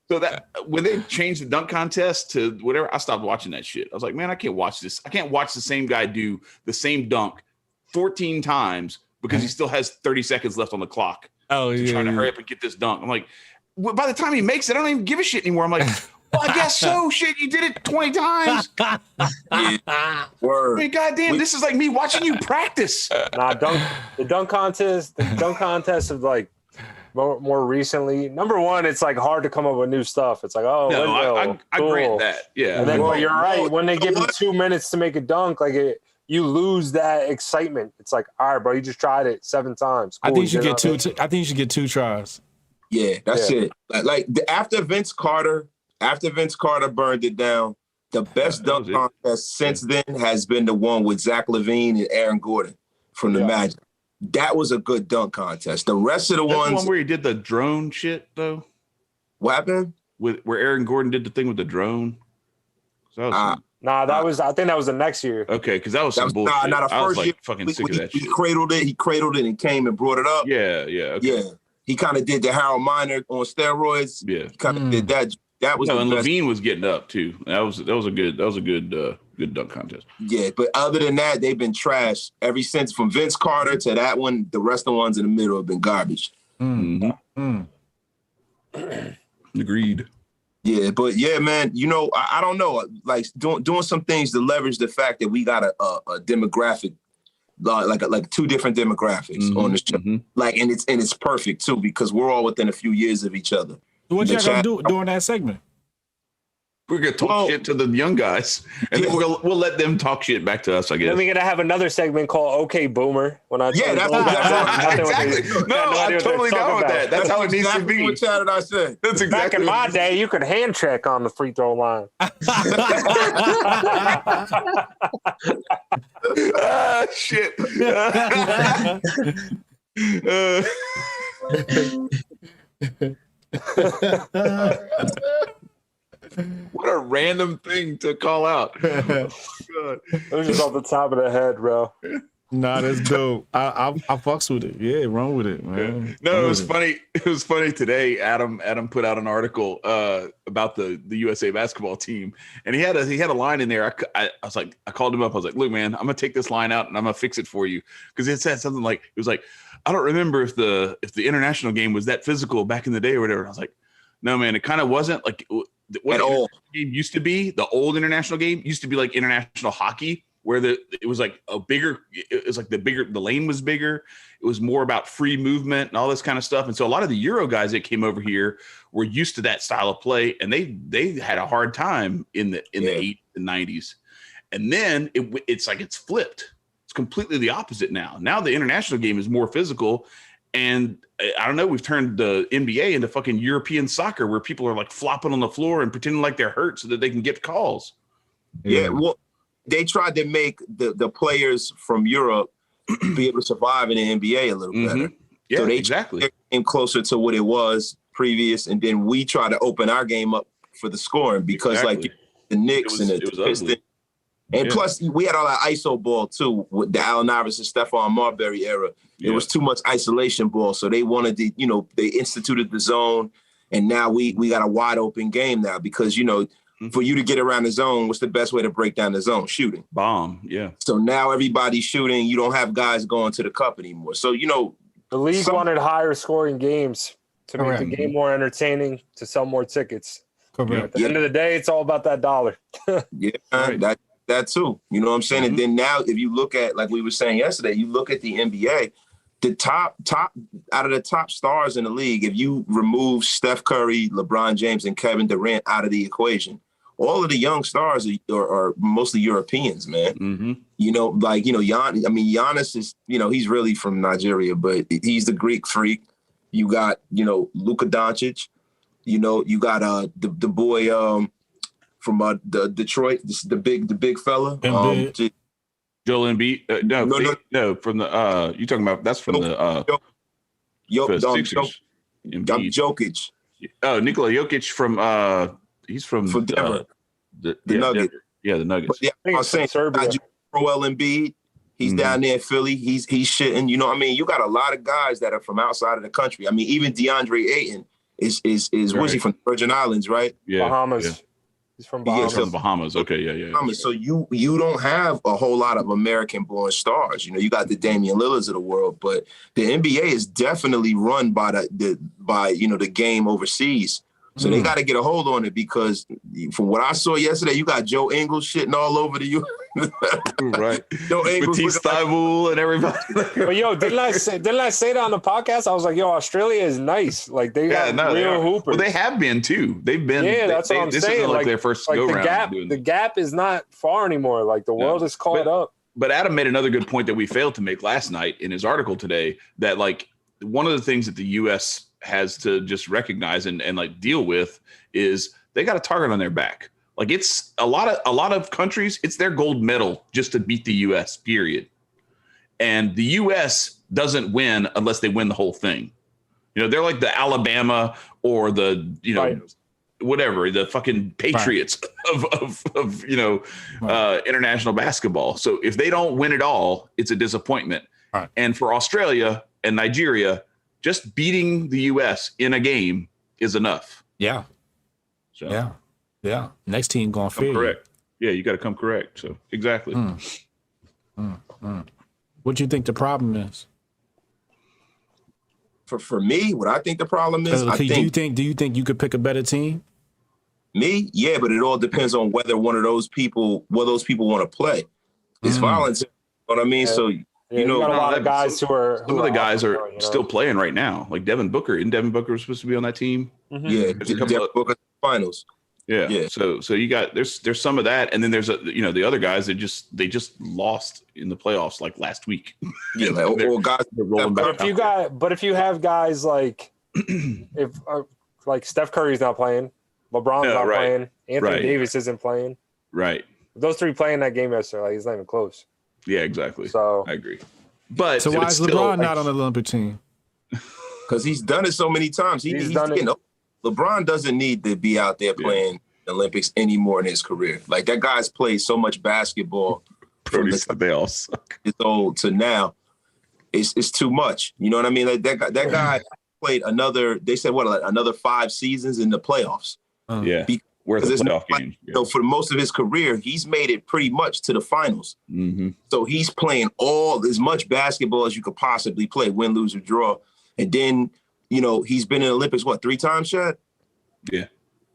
so that when they changed the dunk contest to whatever, I stopped watching that shit. I was like, man, I can't watch this. I can't watch the same guy do the same dunk 14 times because he still has 30 seconds left on the clock. Oh, yeah. Trying to hurry up and get this dunk. I'm like, by the time he makes it, I don't even give a shit anymore. I'm like, well, I guess so. Shit, you did it 20 times. Word. I mean, goddamn, this is like me watching you practice. Nah, the dunk contest of like more recently. Number one, it's like hard to come up with new stuff. It's like, oh, no, I grant that. Yeah. And then, but you're right. When they give you 2 minutes to make a dunk, like you lose that excitement. It's like, all right, bro, you just tried it 7 times. Cool, I think you should get 2. I think you should get 2 tries. Yeah, that's it. Like after Vince Carter burned it down, the best dunk contest since then has been the one with Zach LaVine and Aaron Gordon from the Magic. That was a good dunk contest. The rest of the ones, the one where he did the drone shit though. What happened? Where Aaron Gordon did the thing with the drone. So I think that was the next year. Okay, because that was some bullshit. Not a first year. Fucking sick of that shit. He cradled it and came and brought it up. Yeah. Okay. Yeah. He kind of did the Harold Miner on steroids. Yeah. He kind of did that. That was and LaVine was getting up too. That was a good dunk contest. Yeah, but other than that, they've been trash ever since, from Vince Carter to that one. The rest of the ones in the middle have been garbage. Agreed. Yeah, but yeah, man, I don't know, like doing some things to leverage the fact that we got a demographic, like 2 different demographics on this show. Like, and it's perfect too, because we're all within a few years of each other. What y'all gonna do during that segment? We're gonna talk shit to the young guys, and then we'll let them talk shit back to us, I guess. Then we're gonna have another segment called "Okay Boomer." That's exactly. No, I'm totally down with that. That's how it needs to be. What Chad and I said. That's exactly. Back in my day, you could hand check on the free throw line. Shit. What a random thing to call out. It was just off the top of the head, bro. Nah, that's dope. I fucks with it. Yeah, run with it, man. No, it was funny. It was funny today. Adam put out an article about the USA basketball team, and he had a line in there. I was like, I called him up. I was like, look, man, I'm gonna take this line out and I'm gonna fix it for you, because it said something like, it was like, I don't remember if the international game was that physical back in the day or whatever. And I was like, no, man, it kind of wasn't. Like what at all. Game used to be, the old international game used to be like international hockey, where it was like a bigger, it was like the lane was bigger. It was more about free movement and all this kind of stuff. And so a lot of the Euro guys that came over here were used to that style of play, and they had a hard time in the 80s and 90s. And then it's like it's flipped. It's completely the opposite now. Now the international game is more physical. And I don't know, we've turned the NBA into fucking European soccer, where people are like flopping on the floor and pretending like they're hurt so that they can get calls. Yeah, well, they tried to make the players from Europe be able to survive in the NBA a little better. Yeah, so they came closer to what it was previous, and then we try to open our game up for the scoring, because like the Knicks and the Pistons. And plus, we had all that ISO ball, too, with the Allen Iverson, Stephon Marbury era. It was too much isolation ball. So they wanted to, they instituted the zone. And now we got a wide open game now, because, for you to get around the zone, what's the best way to break down the zone? Shooting. Bomb, yeah. So now everybody's shooting. You don't have guys going to the cup anymore. So, the league wanted higher scoring games to make the game more entertaining, to sell more tickets. Correct. At the end of the day, it's all about that dollar. That too. You know what I'm saying? And then now, if you look at, like we were saying yesterday, you look at the NBA, the top out of the top stars in the league, if you remove Steph Curry, LeBron James, and Kevin Durant out of the equation, all of the young stars are mostly Europeans, man. Giannis is, he's really from Nigeria, but he's the Greek freak. You got, Luka Doncic, you got the boy, from the Detroit, the big fella. Joel Embiid. No, from the you talking about that's from the Sixers. Jokic. Oh, Nikola Jokic from he's from Denver. The Nuggets. The Nuggets. But yeah, I was saying Joel Embiid. He's down there in Philly. He's shitting. You know what I mean? You got a lot of guys that are from outside of the country. I mean, even DeAndre Ayton is where's he from? Virgin Islands, right? Yeah. Bahamas. Yeah. He's from Bahamas. From Bahamas. Okay, yeah. Bahamas. So you don't have a whole lot of American-born stars. You know, you got the Damian Lillards of the world, but the NBA is definitely run by the game overseas. So they got to get a hold on it because from what I saw yesterday, you got Joe Ingles shitting all over the U. Right. Joe Ingles with T-Style and everybody. But yo, didn't I say that on the podcast? I was like, yo, Australia is nice. Like they got real hoopers. Well, they have been too. They've been. Yeah, that's what I'm saying. This isn't like their first go round. The gap is not far anymore. Like the world is caught up. But Adam made another good point that we failed to make last night in his article today. That like one of the things that the U.S. has to just recognize and like deal with is they got a target on their back. Like it's a lot of countries, it's their gold medal just to beat the US, period. And the US doesn't win unless they win the whole thing. You know, they're like the Alabama or the, whatever, the fucking Patriots of international basketball. So if they don't win it all, it's a disappointment. Right. And for Australia and Nigeria, just beating the U.S. in a game is enough. Yeah. So, yeah. Next team going fair. Correct. Yeah, you got to come correct. So exactly. What do you think the problem is? For me, what I think the problem is, do you think you could pick a better team? Me, yeah, but it all depends on whether those people want to play. It's violence. You know what I mean? Yeah. So you know, got a lot of guys some of the guys are still playing right now. Like Devin Booker. Isn't Devin Booker supposed to be on that team? Mm-hmm. Yeah, Devin Booker finals. Yeah. So you got there's some of that, and then there's the other guys that they just lost in the playoffs like last week. Yeah, or guys rolling back. But if you have guys like like Steph Curry's not playing, LeBron's not playing, Anthony Davis isn't playing. Right. Those three playing that game yesterday, like it's not even close. Yeah, exactly. So I agree. But so why is LeBron not on the Olympic team? Because he's done it so many times. He's done it. LeBron doesn't need to be out there playing the Olympics anymore in his career. Like that guy's played so much basketball from they all suck. It's old to now. It's too much. You know what I mean? Like that guy played another 5 seasons in the playoffs. Yeah. Worth a playoff game. So for most of his career, he's made it pretty much to the finals. Mm-hmm. So he's playing as much basketball as you could possibly play, win, lose, or draw. And then, he's been in the Olympics, 3 times, Chad? Yeah.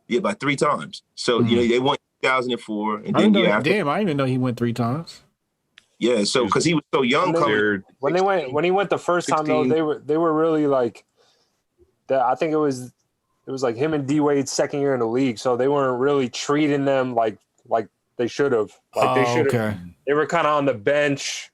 Yeah, by 3 times. So, they won 2004. And I then, I didn't even know he went 3 times. Yeah, so because he was so young. When he went the first 16. Time, though, they were really like that. I think it was like him and D Wade's second year in the league, so they weren't really treating them like they should have. They were kind of on the bench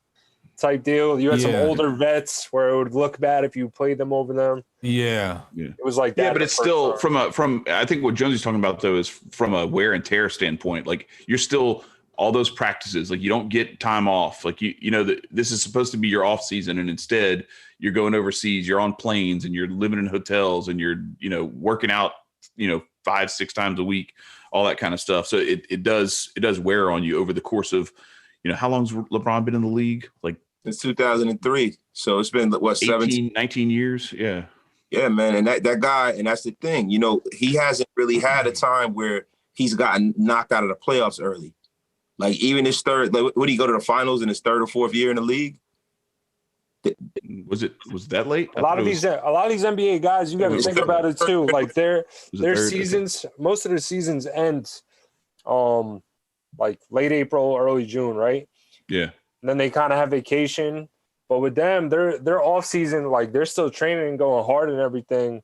type deal. You had some older vets where it would look bad if you played them over them. Yeah. It was like that. Yeah, but it's still from I think what Jonesy's talking about though is from a wear and tear standpoint. Like you're still all those practices, like you don't get time off. Like this is supposed to be your off season, and instead you're going overseas, you're on planes and you're living in hotels and you're, working out, 5-6 times a week, all that kind of stuff. So it does wear on you over the course of, how long's LeBron been in the league? Like since 2003. So it's been 17, 19 years. Yeah. Yeah, man. And that guy, and that's the thing, he hasn't really had a time where he's gotten knocked out of the playoffs early. Like even his third, would he go to the finals in his 3rd or 4th year in the league? Was that late? A lot of these NBA guys, you got to think about it too. Like their seasons, most of their seasons end, like late April, early June, right? Yeah. And then they kind of have vacation, but with them, their off season, like they're still training and going hard and everything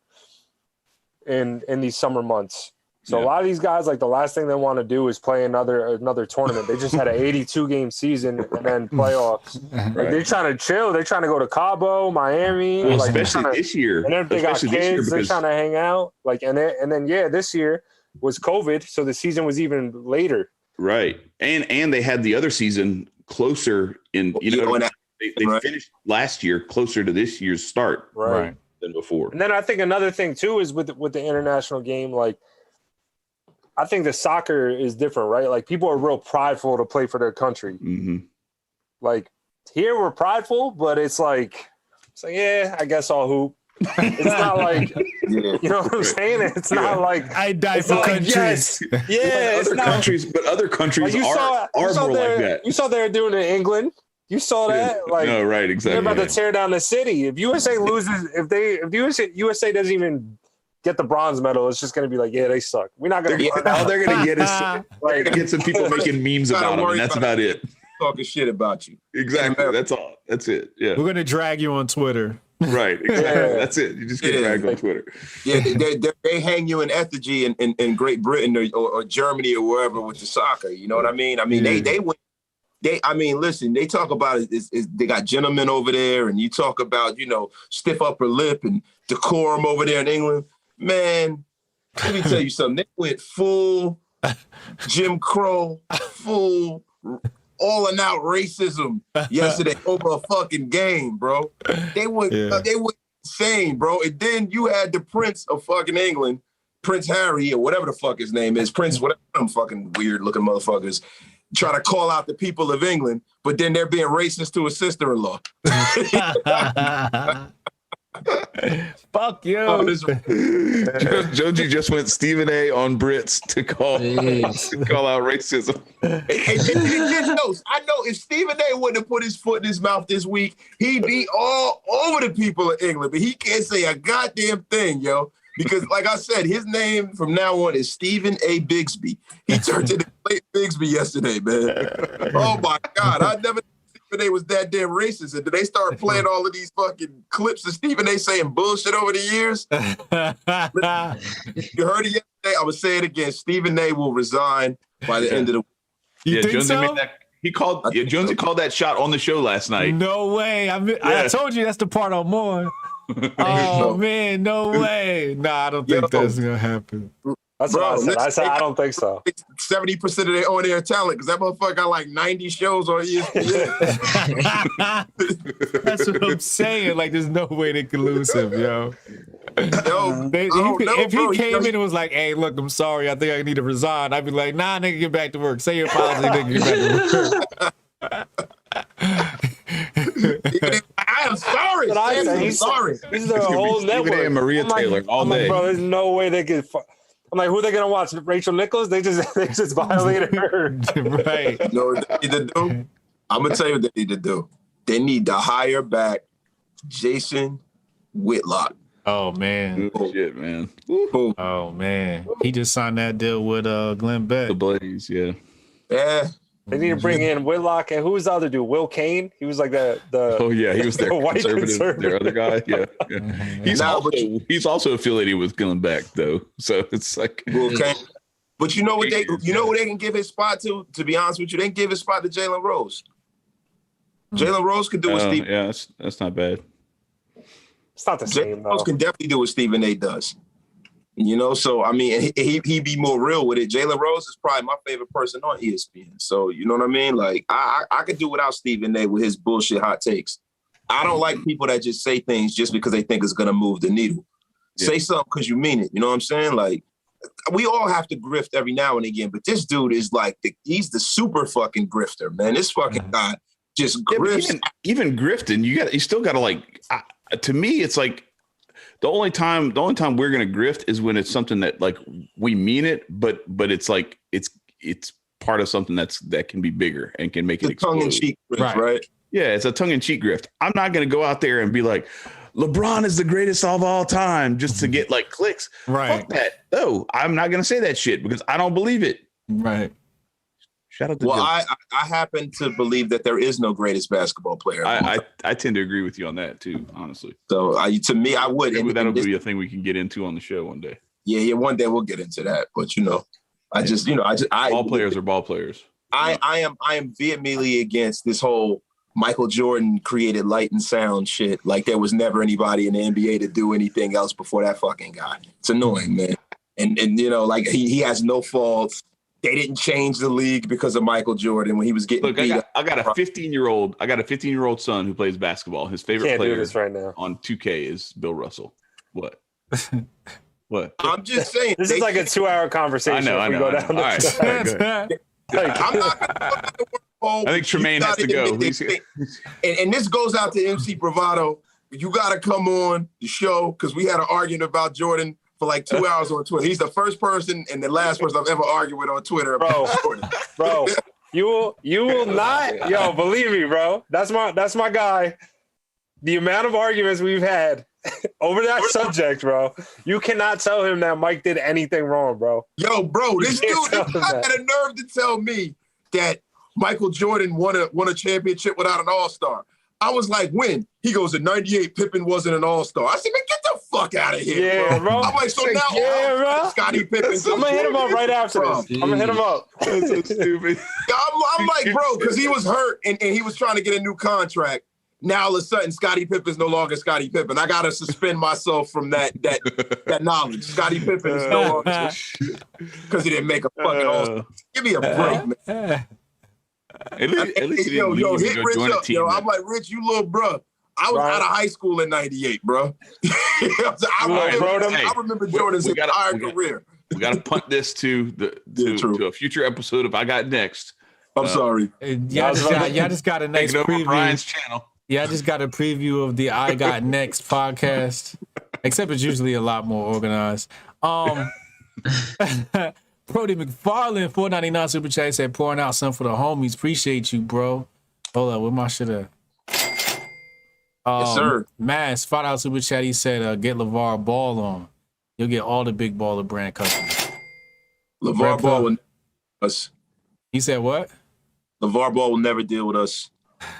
in these summer months. So a lot of these guys, like the last thing they want to do is play another tournament. They just had an 82-game season and then playoffs. Like they're trying to chill. They're trying to go to Cabo, Miami, especially this year. And then if they got kids, they're trying to hang out. Like and then this year was COVID, so the season was even later. Right, and they had the other season closer in. They right. finished last year closer to this year's start, Right. than before. And then I think another thing too is with the international game, like I think the soccer is different, right? Like people are real prideful to play for their country. Mm-hmm. Like here we're prideful, but it's like yeah, I guess I'll hoop. It's not like you know what I'm saying. It's not like I die for countries. Yes. Yeah, other countries, but other countries like are more like that. You saw they're doing it in England. You saw that, like no, right, exactly. They're about to tear down the city. If USA loses, if USA doesn't even get the bronze medal, it's just going to be like, yeah, they suck. We're not going to. All they're going to get is get some people making memes about them, and that's about it. Talking shit about you. Exactly. That's all. That's it. Yeah. We're going to drag you on Twitter. Right. Exactly. Yeah. That's it. You just get dragged on Twitter. Yeah, they hang you in effigy in Great Britain or Germany or wherever with the soccer. You know what I mean? I mean, they went. Listen, they talk about it. They got gentlemen over there, and you talk about, stiff upper lip and decorum over there in England. Man, let me tell you something. They went full Jim Crow, full all and out racism yesterday over a fucking game, bro. They went insane, bro. And then you had the Prince of fucking England, Prince Harry, or whatever the fuck his name is, Prince, whatever them fucking weird looking motherfuckers, try to call out the people of England, but then they're being racist to his sister-in-law. Fuck you. Joji just went Stephen A on Brits to call out racism. I know if Stephen A wouldn't have put his foot in his mouth this week, he'd be all over the people of England, but he can't say a goddamn thing, yo. Because, like I said, his name from now on is Stephen A. Bigsby. He turned into Bigsby yesterday, man. Oh, my God. I never knew Stephen A. was that damn racist. And did they start playing all of these fucking clips of Stephen A. saying bullshit over the years? You heard it yesterday. I would say it again. Stephen A. will resign by the end of the week. You think Jonesy so? made that. Jonesy called that shot on the show last night. No way. I told you that's the part I'm on. Oh man, no way. Nah, I don't think that's gonna happen. That's what I said. I don't think so. 70% of their on-air talent, because that motherfucker got like 90 shows on ESPN. That's what I'm saying. Like, there's no way they could lose him, yo. If he came in and was like, "Hey, look, I'm sorry. I think I need to resign," I'd be like, "Nah, nigga, get back to work. Say your apology, nigga, get back to work." I am sorry. He's sorry. He's the whole network. Stephen A. and Maria Taylor all day. Bro, there's no way they could. I'm like, who are they gonna watch? Rachel Nichols? They just violated her. Right. You know what they need to do? I'm gonna tell you what they need to do. They need to hire back Jason Whitlock. Oh man. Oh, shit, man. Oh man. He just signed that deal with Glenn Beck. The Blaze, yeah. Yeah. They need to bring in Whitlock, and who was the other dude? Will Kane. He was like the Oh yeah, he was their the white conservative, their other guy. Yeah. He's also affiliated with Glenn Beck though, so it's like Will Kane. But you know what they can give his spot to? To be honest with you, they can give his spot to Jalen Rose. Jalen Rose could do what Steve. Yeah, that's not bad. It's not the same. Jalen Rose can definitely do what Stephen A. does. So I mean, he'd be more real with it. Jalen Rose is probably my favorite person on ESPN. So you know what I mean? Like I could do without Stephen A. with his bullshit hot takes. I don't like people that just say things just because they think it's gonna move the needle. Yeah. Say something because you mean it. You know what I'm saying? Like we all have to grift every now and again, but this dude is like he's the super fucking grifter, man. This fucking guy just grifts. Even grifting, you still gotta like. To me, it's like. The only time we're gonna grift is when it's something that like we mean it, but it's like it's part of something that can be bigger and can make it explode. Tongue-in-cheek grift, right? Yeah, it's a tongue-in-cheek grift. I'm not gonna go out there and be like, LeBron is the greatest of all time just to get like clicks. Right. Fuck that. No, I'm not gonna say that shit because I don't believe it. Right. Shout out to Well, I happen to believe that there is no greatest basketball player. I tend to agree with you on that too, honestly. So to me, I would. Maybe that'll be a thing we can get into on the show one day. Yeah, one day we'll get into that. But Ball players are ball players. I am vehemently against this whole Michael Jordan created light and sound shit. Like there was never anybody in the NBA to do anything else before that fucking guy. It's annoying, man. And you know, like he has no faults. They didn't change the league because of Michael Jordan when he was getting beat up. I got a 15-year-old. I got a 15-year-old son who plays basketball. His favorite player right now on 2K is Bill Russell. What? What? I'm just saying. This is like a 2-hour conversation. I know. All right. All right, go ahead. I'm not I think Tremaine has to go. And this goes out to MC Bravado. You got to come on the show because we had an argument about Jordan for like 2 hours on Twitter. He's the first person and the last person I've ever argued with on Twitter about Jordan. Bro, you will not, yo, believe me, bro. That's my guy. The amount of arguments we've had over that subject, bro. You cannot tell him that Mike did anything wrong, bro. Yo, bro, this dude had a nerve to tell me that Michael Jordan won a championship without an all-star. I was like, when? He goes, in 98, Pippen wasn't an all-star. I said, man, get the fuck out of here, bro. I'm like, so now bro. Scottie Pippen. I'm going to hit him up right after this. I'm going to hit him up. That's so stupid. I'm like, bro, because he was hurt and he was trying to get a new contract. Now all of a sudden, Scottie Pippen's no longer Scottie Pippen. I got to suspend myself from that knowledge. Scottie Pippen is no longer because he didn't make a fucking all-star. Give me a break, man. At least yo, hit Rich up, yo. I'm like, Rich, you little bro. I was out of high school in '98, bro. I remember Jordan's entire career. We got to punt this to a future episode of I Got Next. I'm sorry. Y'all just got a nice preview. Brian's channel. Yeah, I just got a preview of the I Got Next podcast, except it's usually a lot more organized. Brody McFarland, $4.99 super chat, said pouring out some for the homies. Appreciate you, bro. Hold up, where my shit at? Yes, sir. Mass, $5 super chat. He said, get LeVar Ball on. You'll get all the big baller brand customers. LeVar Ball will never deal with us. He said what? LeVar Ball will never deal with us.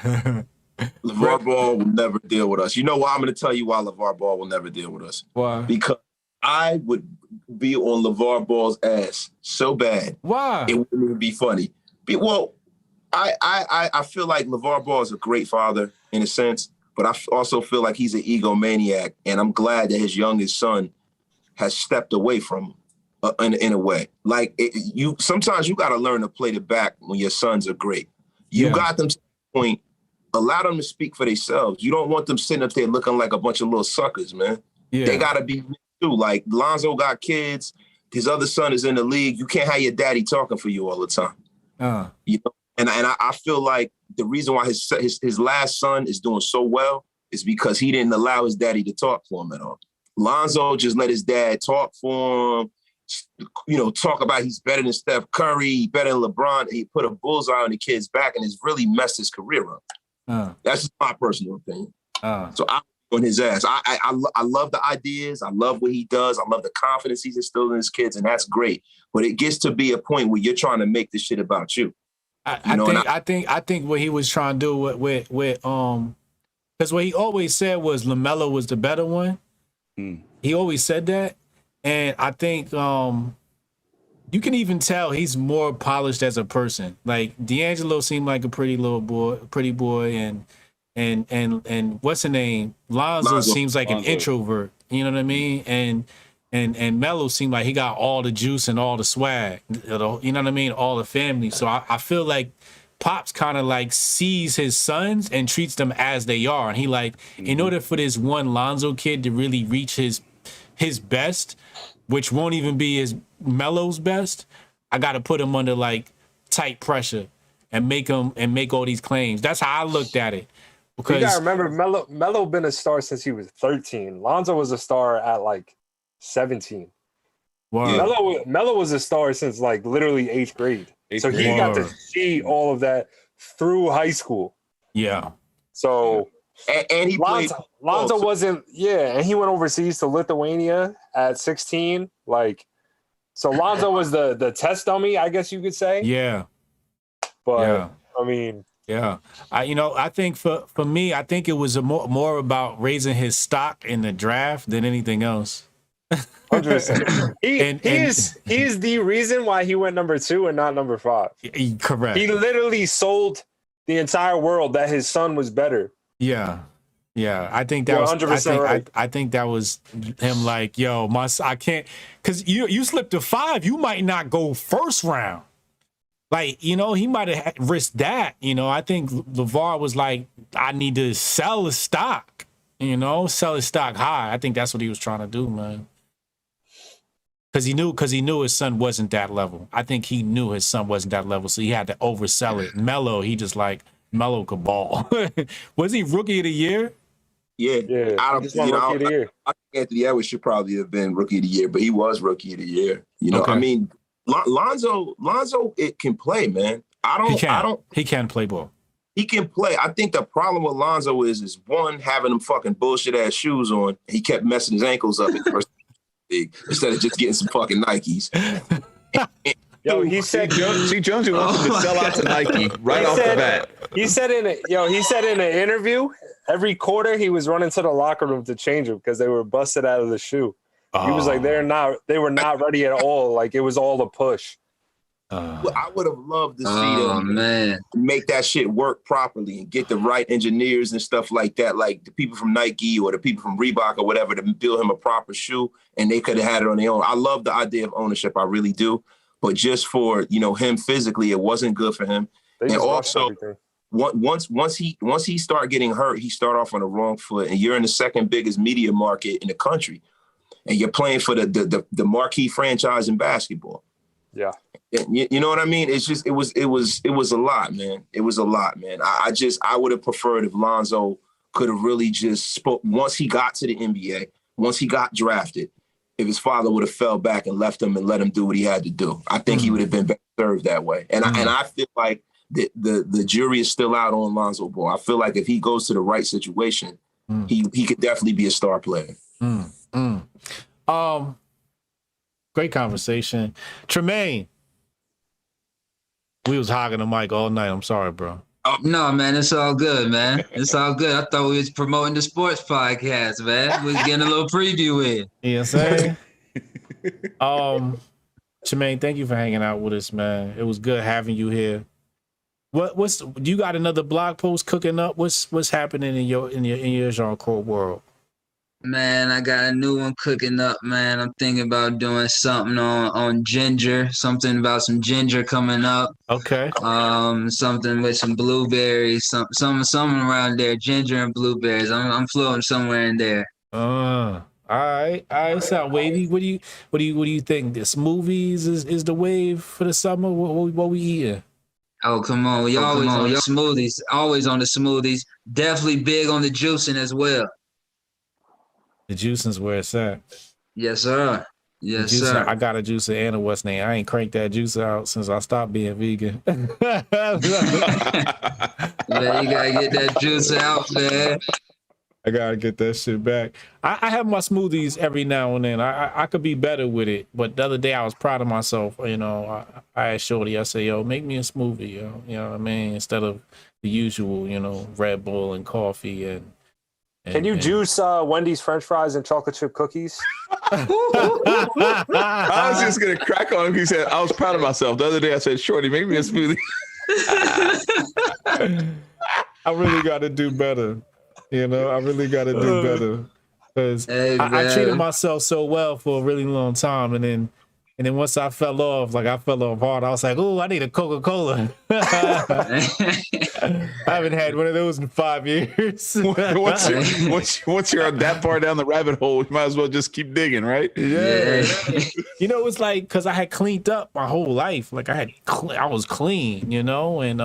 LeVar Ball will never deal with us. You know why? I'm going to tell you why LeVar Ball will never deal with us. Why? Because I would be on LeVar Ball's ass so bad. Why? It wouldn't even be funny. I feel like LeVar Ball is a great father in a sense, but I also feel like he's an egomaniac, and I'm glad that his youngest son has stepped away from him in a way. Like sometimes you got to learn to play the back when your sons are great. You got them to the point. Allow them to speak for themselves. You don't want them sitting up there looking like a bunch of little suckers, man. Yeah. They got to be too. Like Lonzo got kids. His other son is in the league. You can't have your daddy talking for you all the time. You know, and I feel like the reason why his last son is doing so well is because he didn't allow his daddy to talk for him at all. Lonzo just let his dad talk for him. You know, talk about he's better than Steph Curry, better than LeBron. He put a bullseye on the kid's back and it's really messed his career up. That's just my personal opinion. So I'm on his ass. I love the ideas. I love what he does. I love the confidence he's instilling in his kids, and that's great. But it gets to be a point where you're trying to make this shit about you. I think what he was trying to do with because what he always said was LaMelo was the better one. He always said that, and I think you can even tell he's more polished as a person. Like D'Angelo seemed like a pretty boy, and what's the name? Lonzo seems like an introvert. You know what I mean? And Melo seemed like he got all the juice and all the swag. You know what I mean? All the family. So I feel like Pops kind of like sees his sons and treats them as they are. And he like, in order for this one Lonzo kid to really reach his best, which won't even be his Melo's best, I got to put him under like tight pressure and make all these claims. That's how I looked at it. Because you gotta remember, Melo been a star since he was 13. Lonzo was a star at like 17. Wow. Melo was a star since like literally 8th grade. So he got to see all of that through high school. Yeah. So and he Lonzo wasn't, and he went overseas to Lithuania at 16. Like, so Lonzo was the test dummy, I guess you could say. Yeah. But I mean, I think for me, I think it was more about raising his stock in the draft than anything else. 100%. He is the reason why he went number 2 and not number 5. Correct. He literally sold the entire world that his son was better. Yeah. Yeah, I think that You're was. 100% right. I think that was him. Like, yo, I can't, because you slipped to 5, you might not go first round. Like, you know, he might have risked that. You know, I think LeVar was like, I need to sell the stock. You know, sell his stock high. I think that's what he was trying to do, man. Because he knew his son wasn't that level. I think he knew his son wasn't that level, so he had to oversell it. Melo, he just like Melo could ball. Was he rookie of the year? Yeah. I think Anthony Edwards should probably have been rookie of the year, but he was rookie of the year. You know, Okay. I mean, Lonzo, it can play, man. He can play ball. He can play. I think the problem with Lonzo is one, having them fucking bullshit ass shoes on. He kept messing his ankles up in the first league instead of just getting some fucking Nikes. Yo, he said, Jonesy wants him to sell out to Nike right off the bat. He said in an interview, every quarter he was running to the locker room to change them because they were busted out of the shoe. He was like, they were not ready at all. Like, it was all a push. I would have loved to see them make that shit work properly and get the right engineers and stuff like that, like the people from Nike or the people from Reebok or whatever, to build him a proper shoe, and they could have had it on their own. I love the idea of ownership. I really do. But just for, you know, him physically, it wasn't good for him. And also, once he start getting hurt, he start off on the wrong foot, and you're in the second biggest media market in the country, and you're playing for the marquee franchise in basketball. Yeah. You know what I mean? It's just, it was a lot, man. It was a lot, man. I would have preferred if Lonzo could have really just spoke once he got to the NBA, once he got drafted, if his father would have fell back and left him and let him do what he had to do. I think he would have been better served that way. And I feel like the jury is still out on Lonzo Ball. I feel like if he goes to the right situation, he could definitely be a star player. Great conversation. Tremaine, we was hogging the mic all night. I'm sorry, bro. Oh, no, man, it's all good, man. It's all good. I thought we was promoting the sports podcast, man. We was getting a little preview in. You know what I'm saying? Tremaine, thank you for hanging out with us, man. It was good having you here. What's you got another blog post cooking up? What's happening in your Jianchor world? Man, I got a new one cooking up, man. I'm thinking about doing something on ginger, something about some ginger coming up. Okay. Something with some blueberries, something around there, ginger and blueberries. I'm floating somewhere in there. All right. Sound wavy. What do you think? The smoothies is the wave for the summer? What we eating? Oh, come on. We always on the smoothies. Always on the smoothies. Definitely big on the juicing as well. The juicing's where it's at. Yes, sir. Yes, sir. I got a juicer and a what's name. I ain't cranked that juicer out since I stopped being vegan. Man, you gotta get that juicer out, man. I gotta get that shit back. I have my smoothies every now and then. I could be better with it, but the other day I was proud of myself. You know, I asked Shorty, I said, yo, make me a smoothie, yo. You know what I mean? Instead of the usual, you know, Red Bull and coffee and can you juice Wendy's French fries and chocolate chip cookies? I was just gonna crack on him. He said, I was proud of myself. The other day I said, Shorty, make me a smoothie. I really gotta do better. You know, I really gotta do better. Because I treated myself so well for a really long time, and then once I fell off hard. I was like, "Oh, I need a Coca-Cola." I haven't had one of those in 5 years. Once you're that far down the rabbit hole, you might as well just keep digging, right? Yeah. You know, it's like because I had cleaned up my whole life. Like I was clean, you know, and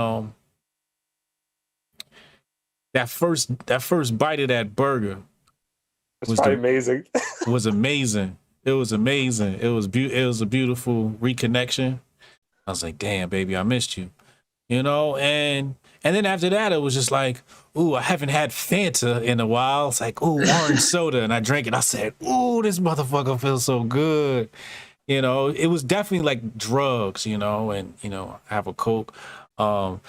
that first bite of that burger was amazing. Was amazing. It was amazing. It was a beautiful reconnection. I was like, damn, baby, I missed you. You know, and then after that, it was just like, ooh, I haven't had Fanta in a while. It's like, ooh, orange soda. And I drank it. I said, ooh, this motherfucker feels so good. You know, it was definitely like drugs, you know, and, you know, I have a Coke. So,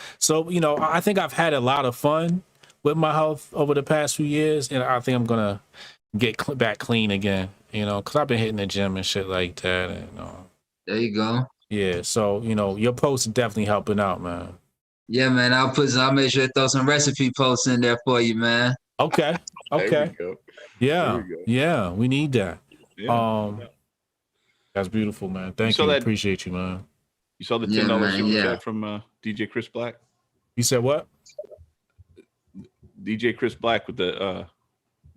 you know, I think I've had a lot of fun with my health over the past few years. And I think I'm going to get back clean again. You know, because I've been hitting the gym and shit like that. And, there you go. Yeah, so, you know, your posts are definitely helping out, man. Yeah, man, I'll make sure to throw some recipe posts in there for you, man. Okay. Okay. There we go. Yeah. There we go. Yeah. We need that. Yeah. That's beautiful, man. Thank saw you. that- Appreciate you, man. You saw the Yeah, $10 man, super yeah. chat from DJ Chris Black? You said what? DJ Chris Black with the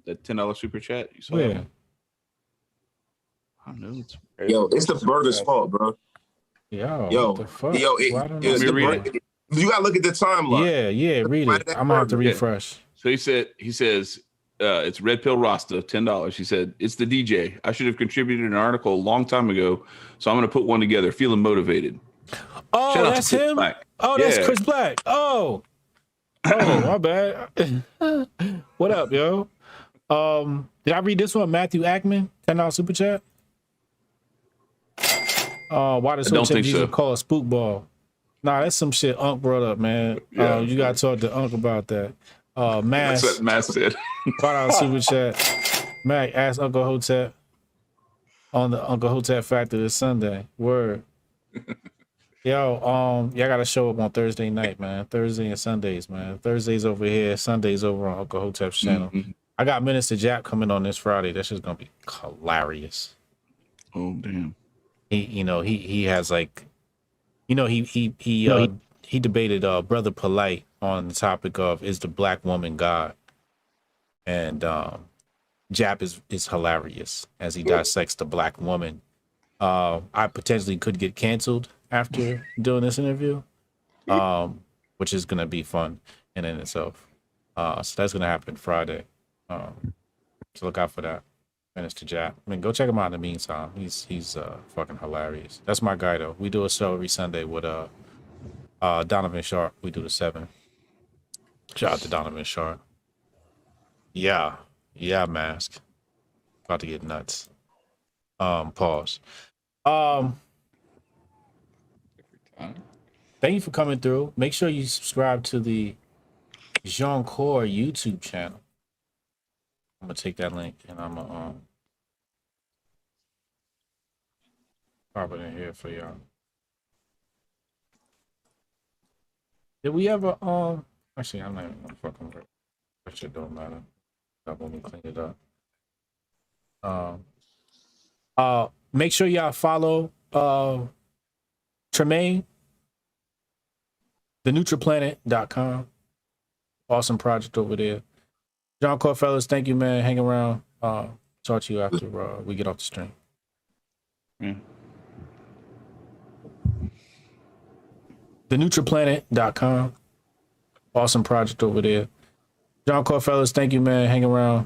$10 super chat. You saw Yeah. that one? I don't know. It's the burger's fault, bro. Yo, what the fuck? Yo, Why don't it's I the read it? burger. You gotta look at the timeline. Yeah, read Why it. did that I'm gonna have to burger? refresh. So he says, it's Red Pill Rasta, $10. He said, it's the DJ. I should have contributed an article a long time ago, so I'm going to put one together. Feeling motivated. Oh, Shout out to that's Chris him? Black. Oh, that's Yeah. Chris Black. Oh, my bad. What up, yo? Did I read this one? Matthew Ackman, $10 super chat. Why does I don't Hotep think Jesus so. call a spook ball? Nah, that's some shit Unc brought up, man. Yeah. You gotta talk to Unc about that. Mass, That's what Matt said. $5 super chat. Mac, ask Uncle Hotep on the Uncle Hotep Factor this Sunday. Word. Yo, y'all gotta show up on Thursday night, man. Thursday and Sundays, man. Thursdays over here, Sundays over on Uncle Hotep's channel. Mm-hmm. I got Minister Jap coming on this Friday. That's just gonna be hilarious. Oh, damn. He has like, he debated Brother Polite on the topic of is the black woman God, and Jap is hilarious as he dissects the black woman. I potentially could get canceled after doing this interview, which is gonna be fun in itself. So that's gonna happen Friday. So look out for that. Minister Jap. I mean, go check him out in the meantime. He's fucking hilarious. That's my guy though. We do a show every Sunday with Donovan Sharp. We do the 7. Shout out to Donovan Sharp. Yeah, Mask. About to get nuts. Pause. Thank you for coming through. Make sure you subscribe to the Jianchor YouTube channel. I'm gonna take that link and I'm gonna pop it in here for y'all. Did we ever actually I'm not even gonna fucking work. That shit don't matter. That when we clean it up. Make sure y'all follow Tremaine, thenutriplanet.com. Awesome project over there. Jianchor fellas, thank you, man. Hang around. Talk to you after we get off the stream. Yeah. thenutriplanet.com. Awesome project over there. Jianchor fellas, thank you, man. Hang around.